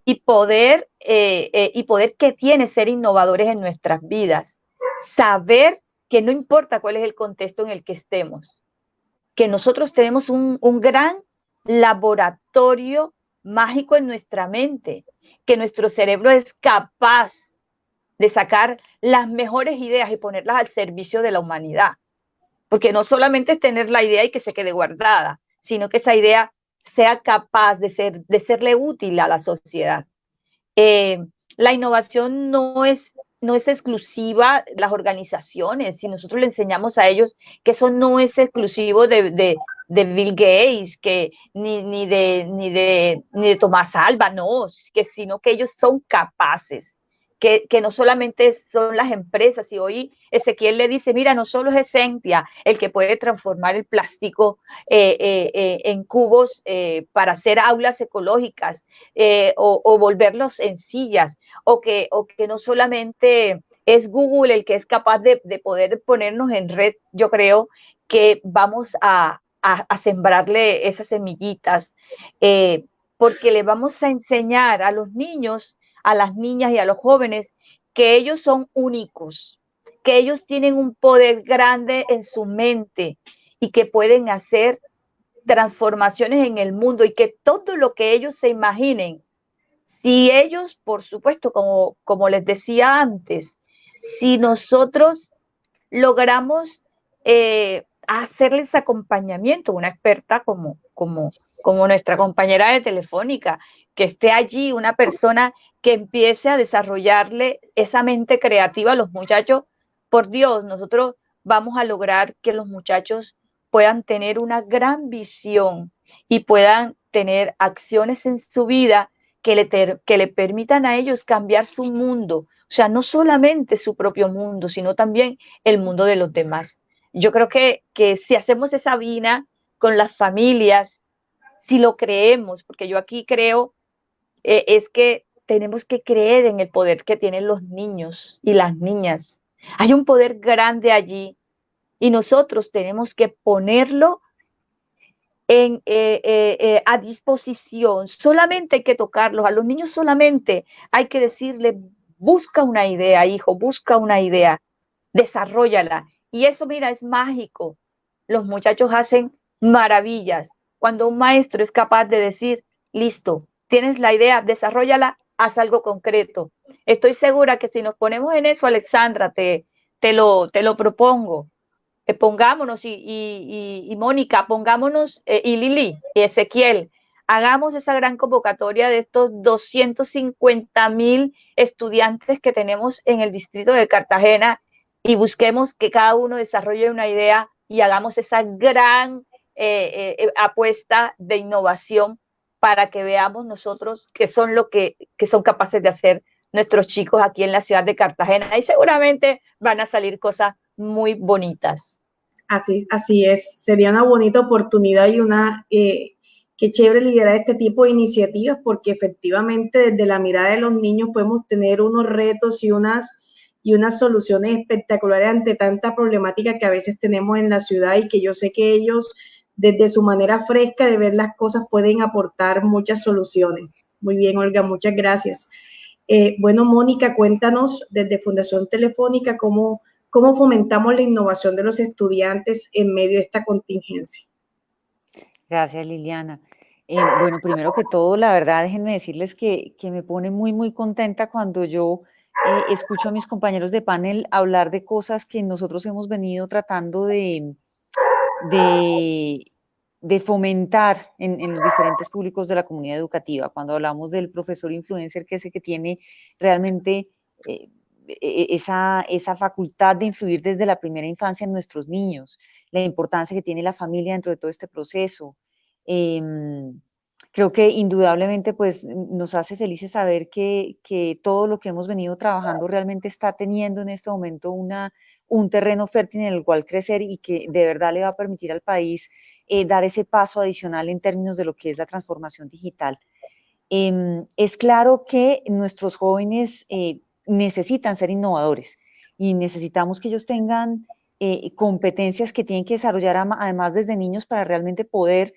C: y poder que tiene ser innovadores en nuestras vidas. Saber que no importa cuál es el contexto en el que estemos, que nosotros tenemos un gran laboratorio mágico en nuestra mente, que nuestro cerebro es capaz de sacar las mejores ideas y ponerlas al servicio de la humanidad. Porque no solamente es tener la idea y que se quede guardada, sino que esa idea sea capaz de serle útil a la sociedad. La innovación no es exclusiva de las organizaciones. Si nosotros le enseñamos a ellos que eso no es exclusivo de Bill Gates, ni de Tomás Alba, no, sino que ellos son capaces. Que no solamente son las empresas, y hoy Ezequiel le dice, mira, no solo es Essentia el que puede transformar el plástico en cubos para hacer aulas ecológicas o volverlos en sillas, o que no solamente es Google el que es capaz de poder ponernos en red. Yo creo que vamos a sembrarle esas semillitas, porque le vamos a enseñar a los niños a las niñas y a los jóvenes que ellos son únicos, que ellos tienen un poder grande en su mente y que pueden hacer transformaciones en el mundo y que todo lo que ellos se imaginen, si ellos, por supuesto, como les decía antes, si nosotros logramos hacerles acompañamiento, una experta como nuestra compañera de Telefónica, que esté allí, una persona que empiece a desarrollarle esa mente creativa a los muchachos, por Dios, nosotros vamos a lograr que los muchachos puedan tener una gran visión y puedan tener acciones en su vida que le permitan a ellos cambiar su mundo, o sea, no solamente su propio mundo, sino también el mundo de los demás. Yo creo que si hacemos esa vina con las familias, si lo creemos, porque yo aquí creo, es que tenemos que creer en el poder que tienen los niños y las niñas. Hay un poder grande allí y nosotros tenemos que ponerlo a disposición. Solamente hay que tocarlos. A los niños solamente hay que decirle, busca una idea, hijo, busca una idea, desarrollala. Y eso, mira, es mágico. Los muchachos hacen maravillas. Cuando un maestro es capaz de decir, listo, tienes la idea, desarrollala, haz algo concreto. Estoy segura que si nos ponemos en eso, Alexandra, te lo propongo. Pongámonos y Mónica, pongámonos y Lili y Ezequiel, hagamos esa gran convocatoria de estos 250,000 estudiantes que tenemos en el distrito de Cartagena y busquemos que cada uno desarrolle una idea y hagamos esa gran apuesta de innovación para que veamos nosotros qué son lo que son capaces de hacer nuestros chicos aquí en la ciudad de Cartagena y seguramente van a salir cosas muy bonitas.
A: Así es, sería una bonita oportunidad y qué chévere liderar este tipo de iniciativas porque efectivamente desde la mirada de los niños podemos tener unos retos y unas soluciones espectaculares ante tanta problemática que a veces tenemos en la ciudad y que yo sé que ellos desde su manera fresca de ver las cosas pueden aportar muchas soluciones. Muy bien, Olga, muchas gracias. Bueno, Mónica, cuéntanos desde Fundación Telefónica cómo fomentamos la innovación de los estudiantes en medio de esta contingencia.
D: Gracias, Liliana. Bueno, primero que todo, la verdad, déjenme decirles que me pone muy, muy contenta cuando yo escucho a mis compañeros de panel hablar de cosas que nosotros hemos venido tratando de fomentar en los diferentes públicos de la comunidad educativa. Cuando hablamos del profesor influencer, que es el que tiene realmente esa facultad de influir desde la primera infancia en nuestros niños, la importancia que tiene la familia dentro de todo este proceso. Creo que indudablemente pues nos hace felices saber que todo lo que hemos venido trabajando realmente está teniendo en este momento un terreno fértil en el cual crecer y que de verdad le va a permitir al país dar ese paso adicional en términos de lo que es la transformación digital. Es claro que nuestros jóvenes necesitan ser innovadores y necesitamos que ellos tengan competencias que tienen que desarrollar además desde niños para realmente poder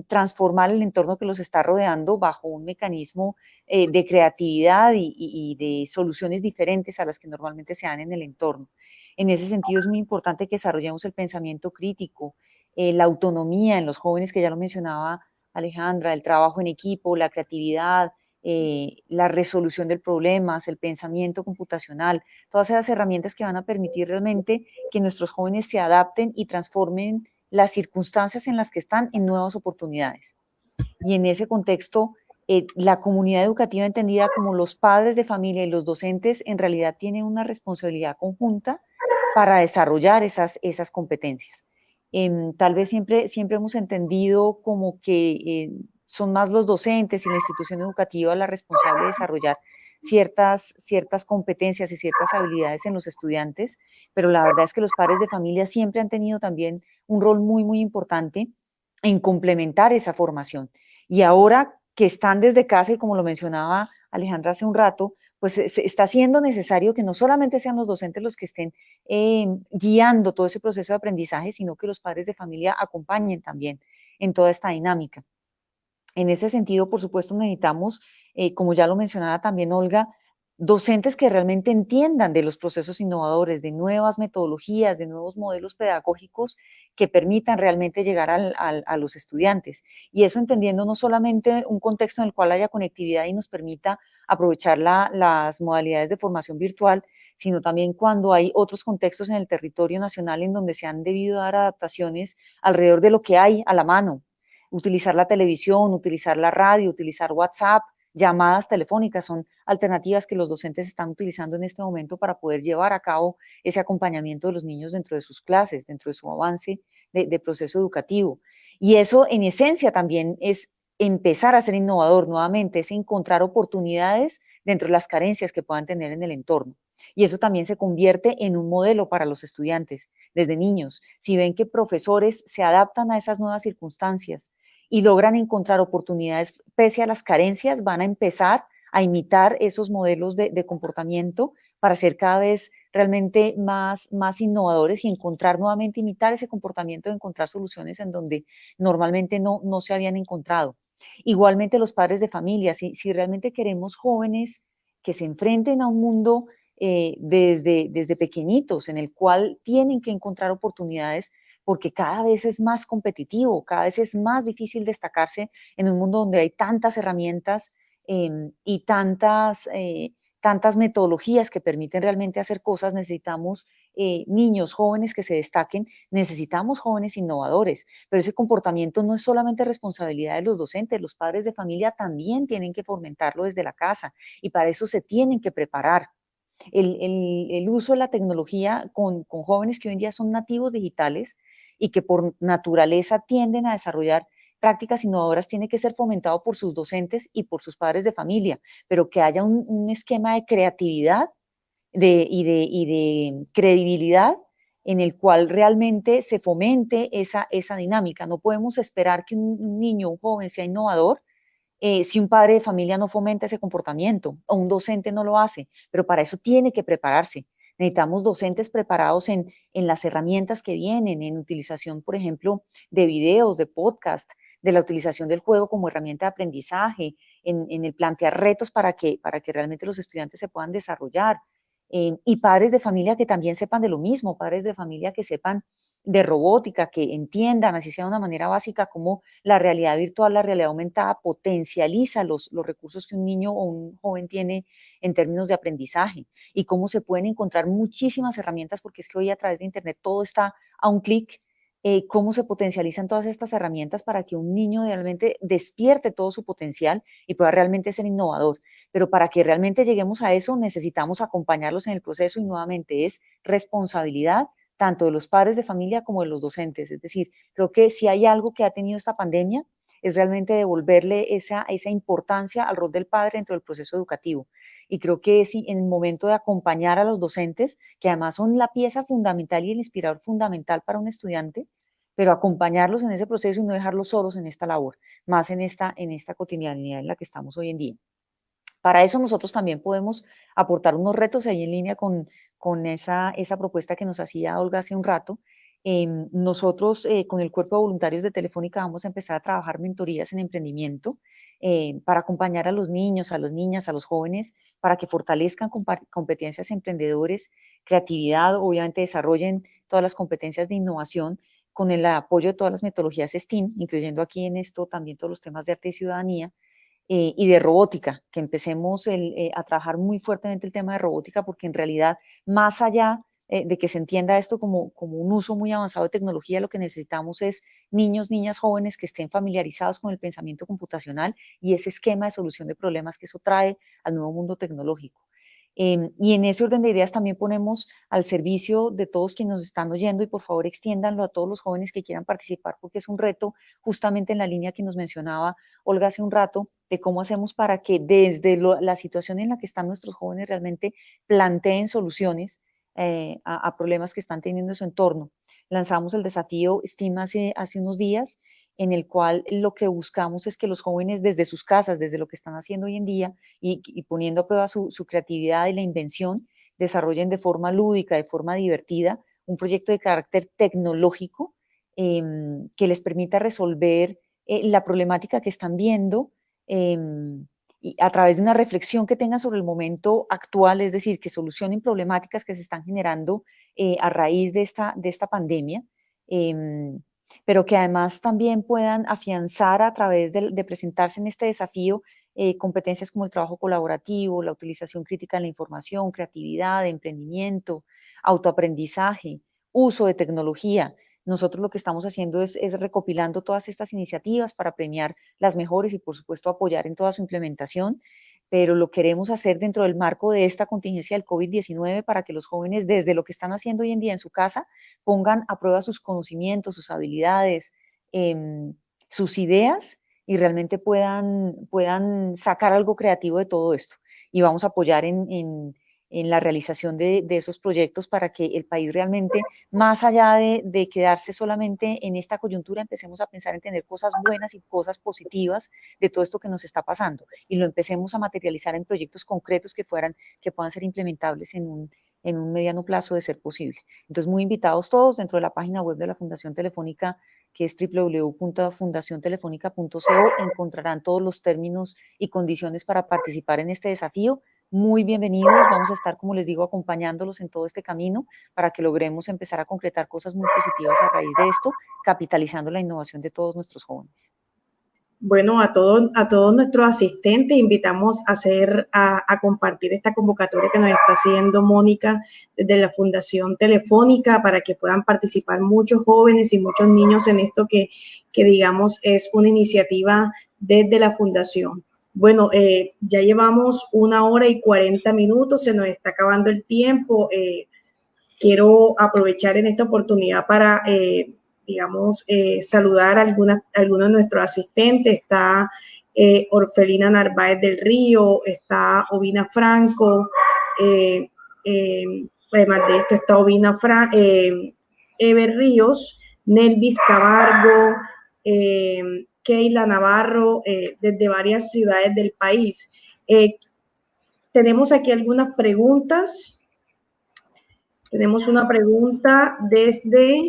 D: transformar el entorno que los está rodeando bajo un mecanismo de creatividad y de soluciones diferentes a las que normalmente se dan en el entorno. En ese sentido es muy importante que desarrollemos el pensamiento crítico, la autonomía en los jóvenes, que ya lo mencionaba Alejandra, el trabajo en equipo, la creatividad, la resolución de problemas, el pensamiento computacional, todas esas herramientas que van a permitir realmente que nuestros jóvenes se adapten y transformen las circunstancias en las que están en nuevas oportunidades. Y en ese contexto, la comunidad educativa entendida como los padres de familia y los docentes en realidad tienen una responsabilidad conjunta para desarrollar esas competencias. Tal vez siempre hemos entendido como que son más los docentes y la institución educativa la responsable de desarrollar ciertas competencias y ciertas habilidades en los estudiantes, pero la verdad es que los padres de familia siempre han tenido también un rol muy, muy importante en complementar esa formación. Y ahora que están desde casa, y como lo mencionaba Alejandra hace un rato, pues se está siendo necesario que no solamente sean los docentes los que estén guiando todo ese proceso de aprendizaje, sino que los padres de familia acompañen también en toda esta dinámica. En ese sentido, por supuesto, necesitamos como ya lo mencionaba también Olga, docentes que realmente entiendan de los procesos innovadores, de nuevas metodologías, de nuevos modelos pedagógicos que permitan realmente llegar a los estudiantes. Y eso entendiendo no solamente un contexto en el cual haya conectividad y nos permita aprovechar las modalidades de formación virtual, sino también cuando hay otros contextos en el territorio nacional en donde se han debido dar adaptaciones alrededor de lo que hay a la mano. Utilizar la televisión, utilizar la radio, utilizar WhatsApp, llamadas telefónicas son alternativas que los docentes están utilizando en este momento para poder llevar a cabo ese acompañamiento de los niños dentro de sus clases, dentro de su avance de proceso educativo. Y eso en esencia también es empezar a ser innovador nuevamente, es encontrar oportunidades dentro de las carencias que puedan tener en el entorno. Y eso también se convierte en un modelo para los estudiantes desde niños. Si ven que profesores se adaptan a esas nuevas circunstancias y logran encontrar oportunidades pese a las carencias, van a empezar a imitar esos modelos de comportamiento para ser cada vez realmente más innovadores y encontrar nuevamente, imitar ese comportamiento de encontrar soluciones en donde normalmente no se habían encontrado. Igualmente los padres de familia, si realmente queremos jóvenes que se enfrenten a un mundo desde pequeñitos en el cual tienen que encontrar oportunidades porque cada vez es más competitivo, cada vez es más difícil destacarse en un mundo donde hay tantas herramientas y tantas metodologías que permiten realmente hacer cosas. Necesitamos niños, jóvenes que se destaquen, necesitamos jóvenes innovadores, pero ese comportamiento no es solamente responsabilidad de los docentes, los padres de familia también tienen que fomentarlo desde la casa y para eso se tienen que preparar. El uso de la tecnología con jóvenes que hoy en día son nativos digitales y que por naturaleza tienden a desarrollar prácticas innovadoras tiene que ser fomentado por sus docentes y por sus padres de familia, pero que haya un esquema de creatividad y de credibilidad en el cual realmente se fomente esa dinámica. No podemos esperar que un niño, un joven sea innovador si un padre de familia no fomenta ese comportamiento o un docente no lo hace, pero para eso tiene que prepararse. Necesitamos docentes preparados en las herramientas que vienen, en utilización, por ejemplo, de videos, de podcast, de la utilización del juego como herramienta de aprendizaje, en el plantear retos para que realmente los estudiantes se puedan desarrollar. Y padres de familia que también sepan de lo mismo, padres de familia que sepan de robótica, que entiendan, así sea de una manera básica, cómo la realidad virtual, la realidad aumentada potencializa los recursos que un niño o un joven tiene en términos de aprendizaje y cómo se pueden encontrar muchísimas herramientas, porque es que hoy a través de Internet todo está a un clic, cómo se potencializan todas estas herramientas para que un niño realmente despierte todo su potencial y pueda realmente ser innovador. Pero para que realmente lleguemos a eso necesitamos acompañarlos en el proceso y nuevamente es responsabilidad tanto de los padres de familia como de los docentes. Es decir, creo que si hay algo que ha tenido esta pandemia es realmente devolverle esa importancia al rol del padre dentro del proceso educativo. Y creo que es en el momento de acompañar a los docentes, que además son la pieza fundamental y el inspirador fundamental para un estudiante, pero acompañarlos en ese proceso y no dejarlos solos en esta labor, más en esta cotidianidad en la que estamos hoy en día. Para eso nosotros también podemos aportar unos retos ahí en línea con esa propuesta que nos hacía Olga hace un rato. Nosotros con el Cuerpo de Voluntarios de Telefónica vamos a empezar a trabajar mentorías en emprendimiento para acompañar a los niños, a las niñas, a los jóvenes, para que fortalezcan competencias emprendedores, creatividad, obviamente desarrollen todas las competencias de innovación con el apoyo de todas las metodologías STEAM, incluyendo aquí en esto también todos los temas de arte y ciudadanía, y de robótica, que empecemos a trabajar muy fuertemente el tema de robótica, porque en realidad, más allá de que se entienda esto como un uso muy avanzado de tecnología, lo que necesitamos es niños, niñas, jóvenes que estén familiarizados con el pensamiento computacional y ese esquema de solución de problemas que eso trae al nuevo mundo tecnológico. Y en ese orden de ideas también ponemos al servicio de todos quienes nos están oyendo y por favor extiéndanlo a todos los jóvenes que quieran participar porque es un reto justamente en la línea que nos mencionaba Olga hace un rato de cómo hacemos para que desde la situación en la que están nuestros jóvenes realmente planteen soluciones a problemas que están teniendo en su entorno. Lanzamos el desafío STEAM hace unos días en el cual lo que buscamos es que los jóvenes desde sus casas, desde lo que están haciendo hoy en día y poniendo a prueba su creatividad y la invención, desarrollen de forma lúdica, de forma divertida, un proyecto de carácter tecnológico que les permita resolver la problemática que están viendo y a través de una reflexión que tengan sobre el momento actual, es decir, que solucionen problemáticas que se están generando a raíz de esta pandemia, pero que además también puedan afianzar a través de presentarse en este desafío competencias como el trabajo colaborativo, la utilización crítica de la información, creatividad, emprendimiento, autoaprendizaje, uso de tecnología. Nosotros lo que estamos haciendo es recopilando todas estas iniciativas para premiar las mejores y por supuesto apoyar en toda su implementación, pero lo queremos hacer dentro del marco de esta contingencia del COVID-19 para que los jóvenes, desde lo que están haciendo hoy en día en su casa, pongan a prueba sus conocimientos, sus habilidades, sus ideas y realmente puedan sacar algo creativo de todo esto. Y vamos a apoyar en la realización de esos proyectos para que el país realmente, más allá de quedarse solamente en esta coyuntura, empecemos a pensar en tener cosas buenas y cosas positivas de todo esto que nos está pasando y lo empecemos a materializar en proyectos concretos que puedan ser implementables en un mediano plazo de ser posible. Entonces, muy invitados todos dentro de la página web de la Fundación Telefónica, que es www.fundaciontelefónica.co, encontrarán todos los términos y condiciones para participar en este desafío. Muy bienvenidos, vamos a estar, como les digo, acompañándolos en todo este camino para que logremos empezar a concretar cosas muy positivas a raíz de esto, capitalizando la innovación de todos nuestros jóvenes.
A: Bueno, a todos nuestros asistentes invitamos a compartir esta convocatoria que nos está haciendo Mónica desde la Fundación Telefónica para que puedan participar muchos jóvenes y muchos niños en esto que digamos es una iniciativa desde la Fundación. Bueno, ya llevamos 1 hora y 40 minutos, se nos está acabando el tiempo. Quiero aprovechar en esta oportunidad para saludar a algunos de nuestros asistentes. Está Orfelina Narváez del Río, está Ovina Franco, además de esto está Eber Ríos, Nelvis Cabargo, Keila Navarro, desde varias ciudades del país. Tenemos aquí algunas preguntas. Tenemos una pregunta desde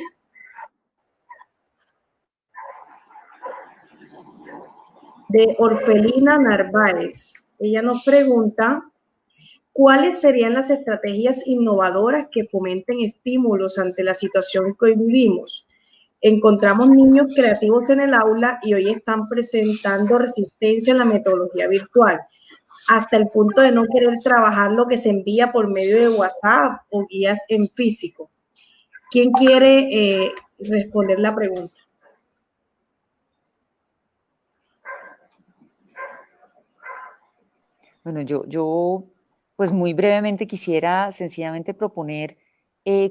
A: Orfelina Narváez. Ella nos pregunta, ¿cuáles serían las estrategias innovadoras que fomenten estímulos ante la situación que hoy vivimos? Encontramos niños creativos en el aula y hoy están presentando resistencia en la metodología virtual, hasta el punto de no querer trabajar lo que se envía por medio de WhatsApp o guías en físico. ¿Quién quiere responder la pregunta?
D: Bueno, yo pues muy brevemente quisiera sencillamente proponer,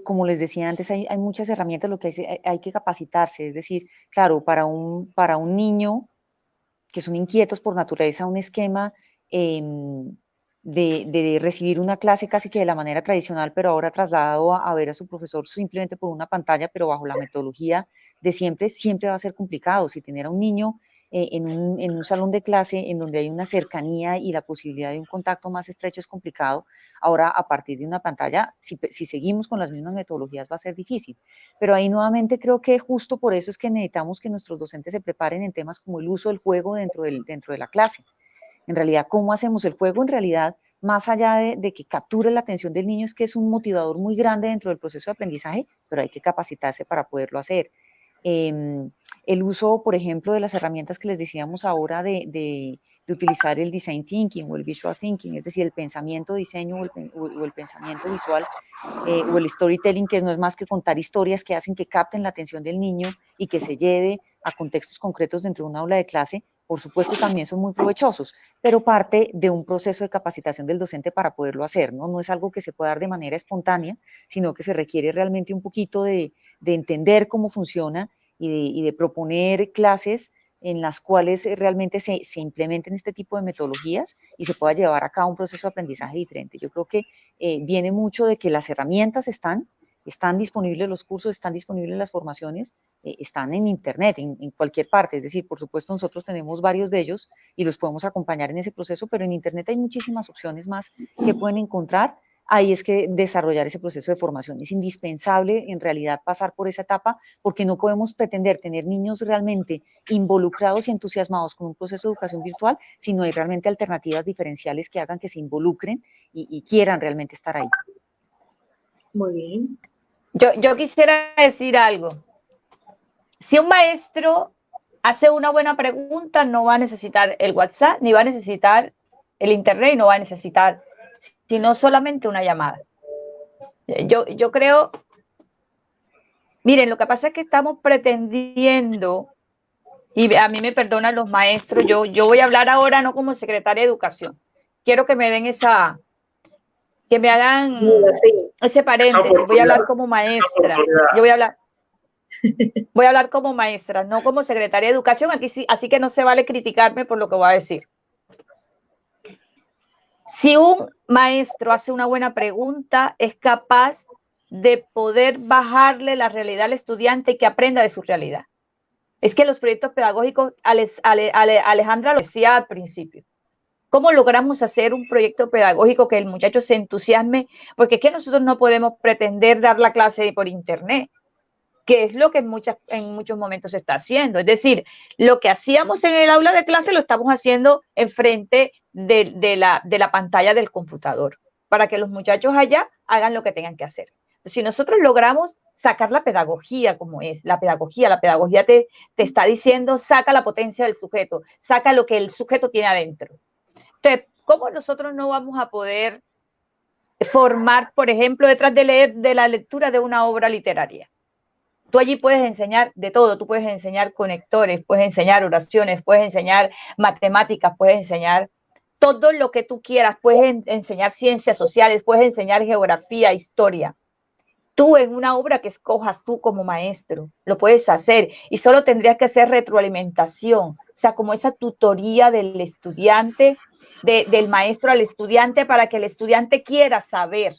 D: como les decía antes, hay muchas herramientas, lo que hay que capacitarse, es decir, claro, para un niño que son inquietos por naturaleza, un esquema de recibir una clase casi que de la manera tradicional, pero ahora trasladado a ver a su profesor simplemente por una pantalla, pero bajo la metodología de siempre, siempre va a ser complicado. Si tener a un niño en un salón de clase en donde hay una cercanía y la posibilidad de un contacto más estrecho es complicado, ahora a partir de una pantalla, si seguimos con las mismas metodologías va a ser difícil. Pero ahí nuevamente creo que justo por eso es que necesitamos que nuestros docentes se preparen en temas como el uso del juego dentro de la clase. En realidad, ¿cómo hacemos el juego? En realidad, más allá de que capture la atención del niño, es que es un motivador muy grande dentro del proceso de aprendizaje, pero hay que capacitarse para poderlo hacer. El uso, por ejemplo, de las herramientas que les decíamos ahora de utilizar el design thinking o el visual thinking, es decir, el pensamiento diseño o el pensamiento visual o el storytelling, que no es más que contar historias que hacen que capten la atención del niño y que se lleve a contextos concretos dentro de una aula de clase, por supuesto también son muy provechosos, pero parte de un proceso de capacitación del docente para poderlo hacer, ¿no? No es algo que se pueda dar de manera espontánea, sino que se requiere realmente un poquito de entender cómo funciona y de proponer clases en las cuales realmente se implementen este tipo de metodologías y se pueda llevar a cabo un proceso de aprendizaje diferente. Yo creo que viene mucho de que las herramientas están disponibles los cursos, están disponibles las formaciones, están en internet, en cualquier parte, es decir, por supuesto nosotros tenemos varios de ellos y los podemos acompañar en ese proceso, pero en internet hay muchísimas opciones más que pueden encontrar ahí es que desarrollar ese proceso de formación. Es indispensable en realidad pasar por esa etapa porque no podemos pretender tener niños realmente involucrados y entusiasmados con un proceso de educación virtual si no hay realmente alternativas diferenciales que hagan que se involucren y quieran realmente estar ahí.
A: Muy bien.
C: Yo quisiera decir algo. Si un maestro hace una buena pregunta, no va a necesitar el WhatsApp, ni va a necesitar el internet, y no va a necesitar, sino solamente una llamada. Yo creo, miren, lo que pasa es que estamos pretendiendo, y a mí me perdonan los maestros, yo voy a hablar ahora no como secretaria de Educación. Quiero que me den que me hagan ese paréntesis. Voy a hablar como maestra. Yo voy a hablar como maestra, no como secretaria de Educación. Aquí sí, así que no se vale criticarme por lo que voy a decir. Si un maestro hace una buena pregunta, es capaz de poder bajarle la realidad al estudiante y que aprenda de su realidad. Es que los proyectos pedagógicos, Alejandra lo decía al principio, ¿cómo logramos hacer un proyecto pedagógico que el muchacho se entusiasme? Porque es que nosotros no podemos pretender dar la clase por internet, que es lo que en muchos momentos se está haciendo. Es decir, lo que hacíamos en el aula de clase lo estamos haciendo enfrente de la pantalla del computador, para que los muchachos allá hagan lo que tengan que hacer. Si nosotros logramos sacar la pedagogía como es, la pedagogía te está diciendo, saca la potencia del sujeto, saca lo que el sujeto tiene adentro. Entonces, ¿cómo nosotros no vamos a poder formar, por ejemplo, detrás de la lectura de una obra literaria? Tú allí puedes enseñar de todo, tú puedes enseñar conectores, puedes enseñar oraciones, puedes enseñar matemáticas, puedes enseñar todo lo que tú quieras, puedes enseñar ciencias sociales, puedes enseñar geografía, historia. Tú en una obra que escojas tú como maestro, lo puedes hacer y solo tendrías que hacer retroalimentación, o sea, como esa tutoría del estudiante, del maestro al estudiante para que el estudiante quiera saber,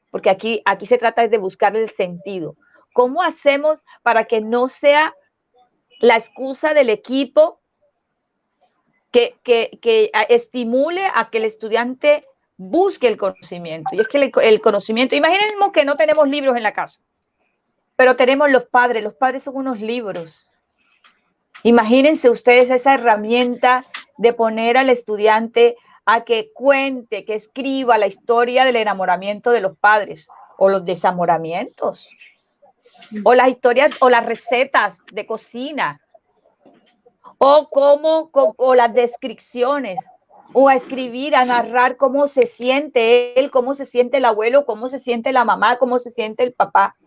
C: porque aquí se trata de buscar el sentido. ¿Cómo hacemos para que no sea la excusa del equipo que estimule a que el estudiante busque el conocimiento? Y es que el conocimiento, imaginemos que no tenemos libros en la casa, pero tenemos los padres son unos libros. Imagínense ustedes esa herramienta de poner al estudiante a que cuente, que escriba la historia del enamoramiento de los padres o los desamoramientos, o las historias o las recetas de cocina, o las descripciones, o a escribir, a narrar cómo se siente él, cómo se siente el abuelo, cómo se siente la mamá, cómo se siente el papá.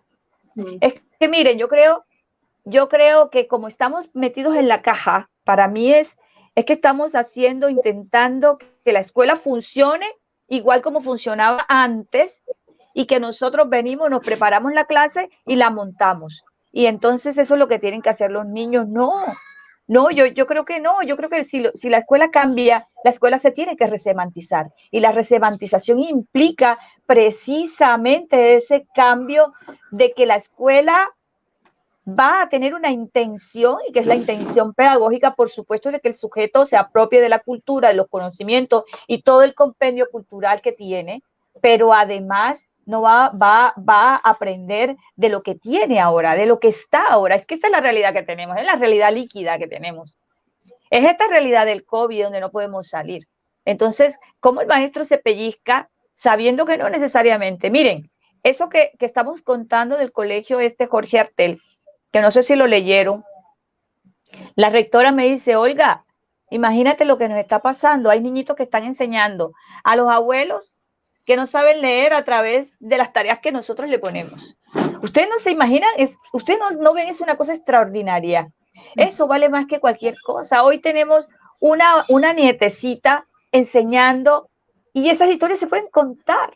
C: Es que miren, yo creo que como estamos metidos en la caja, para mí es que estamos intentando que la escuela funcione igual como funcionaba antes, y que nosotros venimos, nos preparamos la clase y la montamos. Y entonces eso es lo que tienen que hacer los niños. No, yo creo que no. Yo creo que si la escuela cambia, la escuela se tiene que resemantizar. Y la resemantización implica precisamente ese cambio de que la escuela va a tener una intención, y que es la intención pedagógica, por supuesto, de que el sujeto se apropie de la cultura, de los conocimientos y todo el compendio cultural que tiene, pero además no va a aprender de lo que tiene ahora, de lo que está ahora. Es que esta es la realidad que tenemos, es la realidad líquida que tenemos. Es esta realidad del COVID donde no podemos salir. Entonces, ¿cómo el maestro se pellizca sabiendo que no necesariamente? Miren, eso que estamos contando del colegio Jorge Artel, que no sé si lo leyeron, la rectora me dice, Olga, imagínate lo que nos está pasando. Hay niñitos que están enseñando a los abuelos que no saben leer a través de las tareas que nosotros le ponemos. Ustedes no se imaginan, ustedes no ven, es una cosa extraordinaria. Eso vale más que cualquier cosa. Hoy tenemos una nietecita enseñando, y esas historias se pueden contar.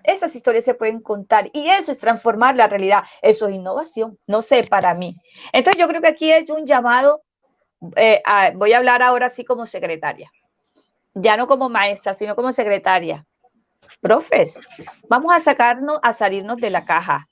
C: Esas historias se pueden contar, y eso es transformar la realidad. Eso es innovación, no sé, para mí. Entonces yo creo que aquí es un llamado, voy a hablar ahora sí como secretaria, ya no como maestra, sino como secretaria. Profes, vamos a salirnos de la caja,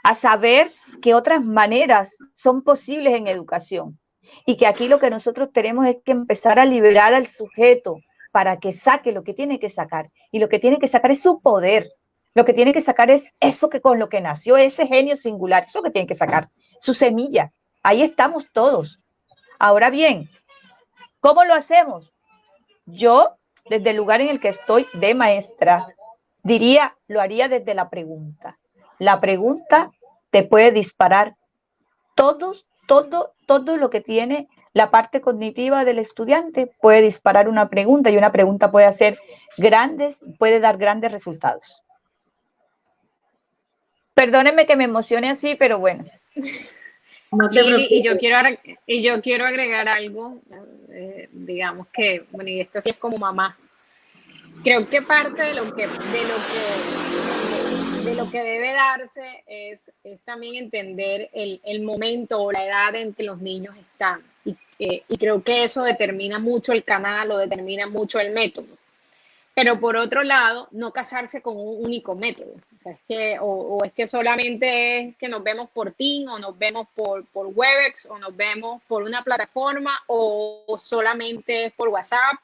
C: a saber que otras maneras son posibles en educación, y que aquí lo que nosotros tenemos es que empezar a liberar al sujeto para que saque lo que tiene que sacar, y lo que tiene que sacar es su poder. Lo que tiene que sacar es eso que con lo que nació, ese genio singular, eso que tiene que sacar, su semilla. Ahí estamos todos. Ahora bien, ¿cómo lo hacemos? Yo, desde el lugar en el que estoy de maestra, lo haría desde la pregunta. La pregunta te puede disparar todo lo que tiene la parte cognitiva del estudiante, puede disparar una pregunta, y una pregunta puede dar grandes resultados. Perdónenme que me emocione así, pero bueno.
A: No te
E: Lili,
A: preocupes.
E: y yo quiero agregar algo, digamos que, bueno, y esto sí es como mamá. Creo que parte de lo que debe darse es también entender el momento o la edad en que los niños están. Y creo que eso determina mucho el canal o determina mucho el método. Pero por otro lado, no casarse con un único método. O sea, es que solamente es que nos vemos por Teams, o nos vemos por Webex, o nos vemos por una plataforma, o solamente es por WhatsApp,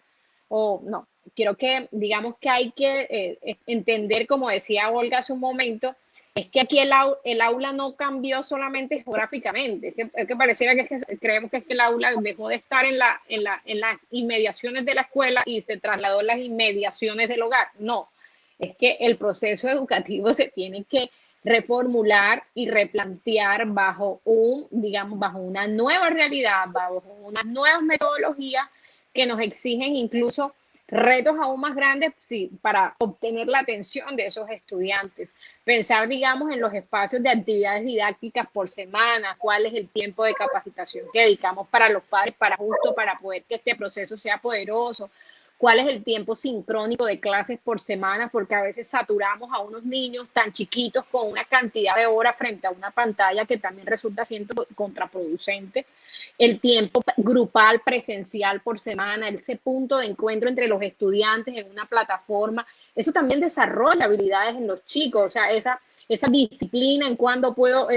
E: o no. Quiero que, digamos que hay que entender, como decía Olga hace un momento, es que aquí el aula no cambió solamente geográficamente, es que pareciera creemos que es que el aula dejó de estar en las inmediaciones de la escuela y se trasladó a las inmediaciones del hogar. No, es que el proceso educativo se tiene que reformular y replantear bajo una nueva realidad, bajo unas nuevas metodologías que nos exigen incluso retos aún más grandes, sí, para obtener la atención de esos estudiantes. Pensar, digamos, en los espacios de actividades didácticas por semana, cuál es el tiempo de capacitación que dedicamos para los padres, para poder que este proceso sea poderoso, cuál es el tiempo sincrónico de clases por semana, porque a veces saturamos a unos niños tan chiquitos con una cantidad de horas frente a una pantalla que también resulta siendo contraproducente. El tiempo grupal presencial por semana, ese punto de encuentro entre los estudiantes en una plataforma, eso también desarrolla habilidades en los chicos, o sea, esa disciplina en cuándo puedo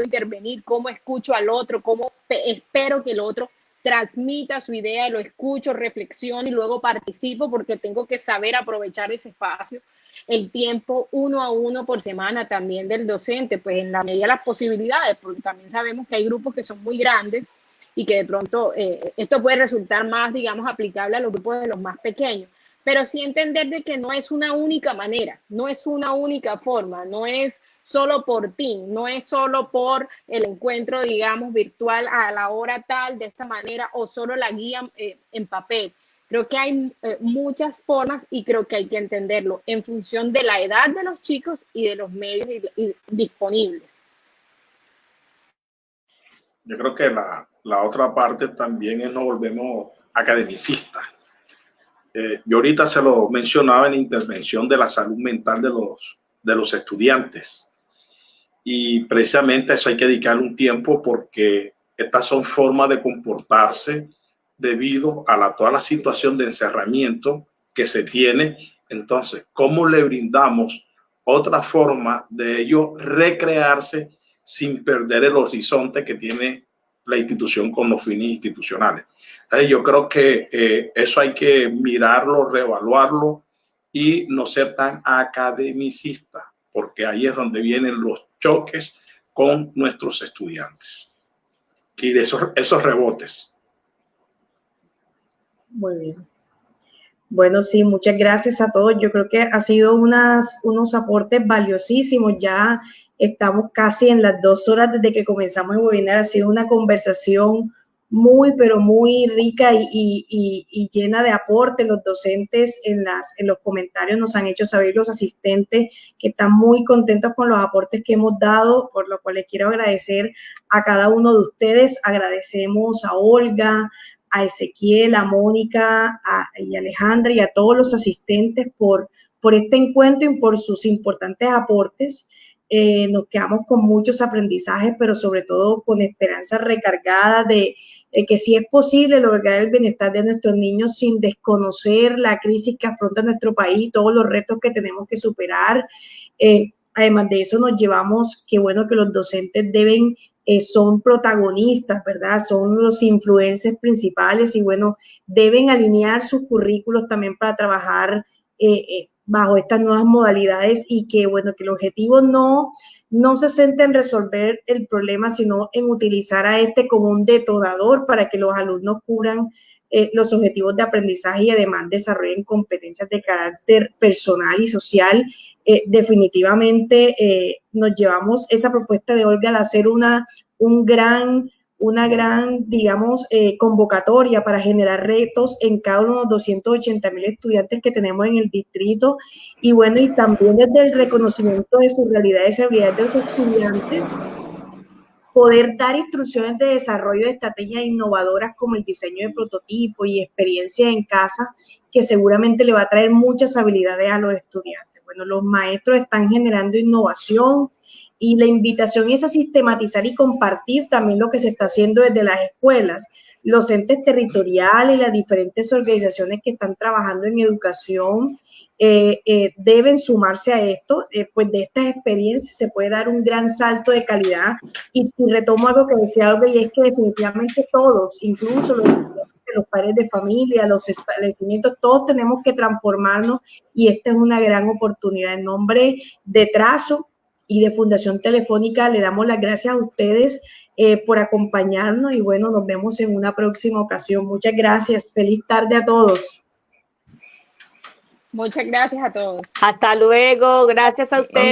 E: intervenir, cómo escucho al otro, cómo espero que el otro transmita su idea, lo escucho, reflexiono y luego participo, porque tengo que saber aprovechar ese espacio. El tiempo 1 a 1 por semana también del docente, pues en la medida de las posibilidades, porque también sabemos que hay grupos que son muy grandes y que de pronto esto puede resultar más, digamos, aplicable a los grupos de los más pequeños, pero sí entender de que no es una única manera, no es una única forma, no es solo por ti, no es solo por el encuentro, digamos, virtual a la hora tal, de esta manera, o solo la guía en papel. Creo que hay muchas formas y creo que hay que entenderlo en función de la edad de los chicos y de los medios disponibles.
B: Yo creo que la otra parte también es nos volvemos academicistas. Yo ahorita se lo mencionaba en la intervención de la salud mental de los estudiantes. Y precisamente a eso hay que dedicarle un tiempo, porque estas son formas de comportarse debido a toda la situación de encerramiento que se tiene. Entonces, ¿cómo le brindamos otra forma de ellos recrearse sin perder el horizonte que tiene la institución con los fines institucionales? Entonces, yo creo que eso hay que mirarlo, reevaluarlo y no ser tan academicista, porque ahí es donde vienen los choques con nuestros estudiantes y de esos rebotes.
A: Muy bien. Bueno, sí, muchas gracias a todos. Yo creo que ha sido unos aportes valiosísimos. Ya estamos casi en las 2 horas desde que comenzamos el webinar. Ha sido una conversación muy, pero muy rica y llena de aportes. Los docentes en los comentarios nos han hecho saber, los asistentes, que están muy contentos con los aportes que hemos dado, por lo cual les quiero agradecer a cada uno de ustedes. Agradecemos a Olga, a Ezequiel, a Mónica, y a Alejandra y a todos los asistentes por este encuentro y por sus importantes aportes. Nos quedamos con muchos aprendizajes, pero sobre todo con esperanza recargada de que sí es posible lograr el bienestar de nuestros niños sin desconocer la crisis que afronta nuestro país, todos los retos que tenemos que superar. Además de eso, nos llevamos, qué bueno que los docentes son protagonistas, ¿verdad? Son los influencers principales y bueno, deben alinear sus currículos también para trabajar bajo estas nuevas modalidades y que, bueno, que el objetivo no se centra en resolver el problema, sino en utilizar a este como un detonador para que los alumnos cubran los objetivos de aprendizaje y además desarrollen competencias de carácter personal y social. Definitivamente nos llevamos esa propuesta de Olga de hacer una gran, digamos, convocatoria para generar retos en cada uno de los 280,000 estudiantes que tenemos en el distrito. Y bueno, y también desde el reconocimiento de sus realidades y habilidades de los estudiantes, poder dar instrucciones de desarrollo de estrategias innovadoras como el diseño de prototipos y experiencias en casa, que seguramente le va a traer muchas habilidades a los estudiantes. Bueno, los maestros están generando innovación y la invitación es a sistematizar y compartir también lo que se está haciendo desde las escuelas. Los entes territoriales y las diferentes organizaciones que están trabajando en educación deben sumarse a esto, pues de estas experiencias se puede dar un gran salto de calidad. Y retomo algo que decía Olga, y es que definitivamente todos, incluso los padres de familia, los establecimientos, todos tenemos que transformarnos y esta es una gran oportunidad. En nombre de Trazo y de Fundación Telefónica le damos las gracias a ustedes por acompañarnos y bueno, nos vemos en una próxima ocasión. Muchas gracias. Feliz tarde a todos.
E: Muchas gracias a todos.
C: Hasta luego. Gracias a ustedes.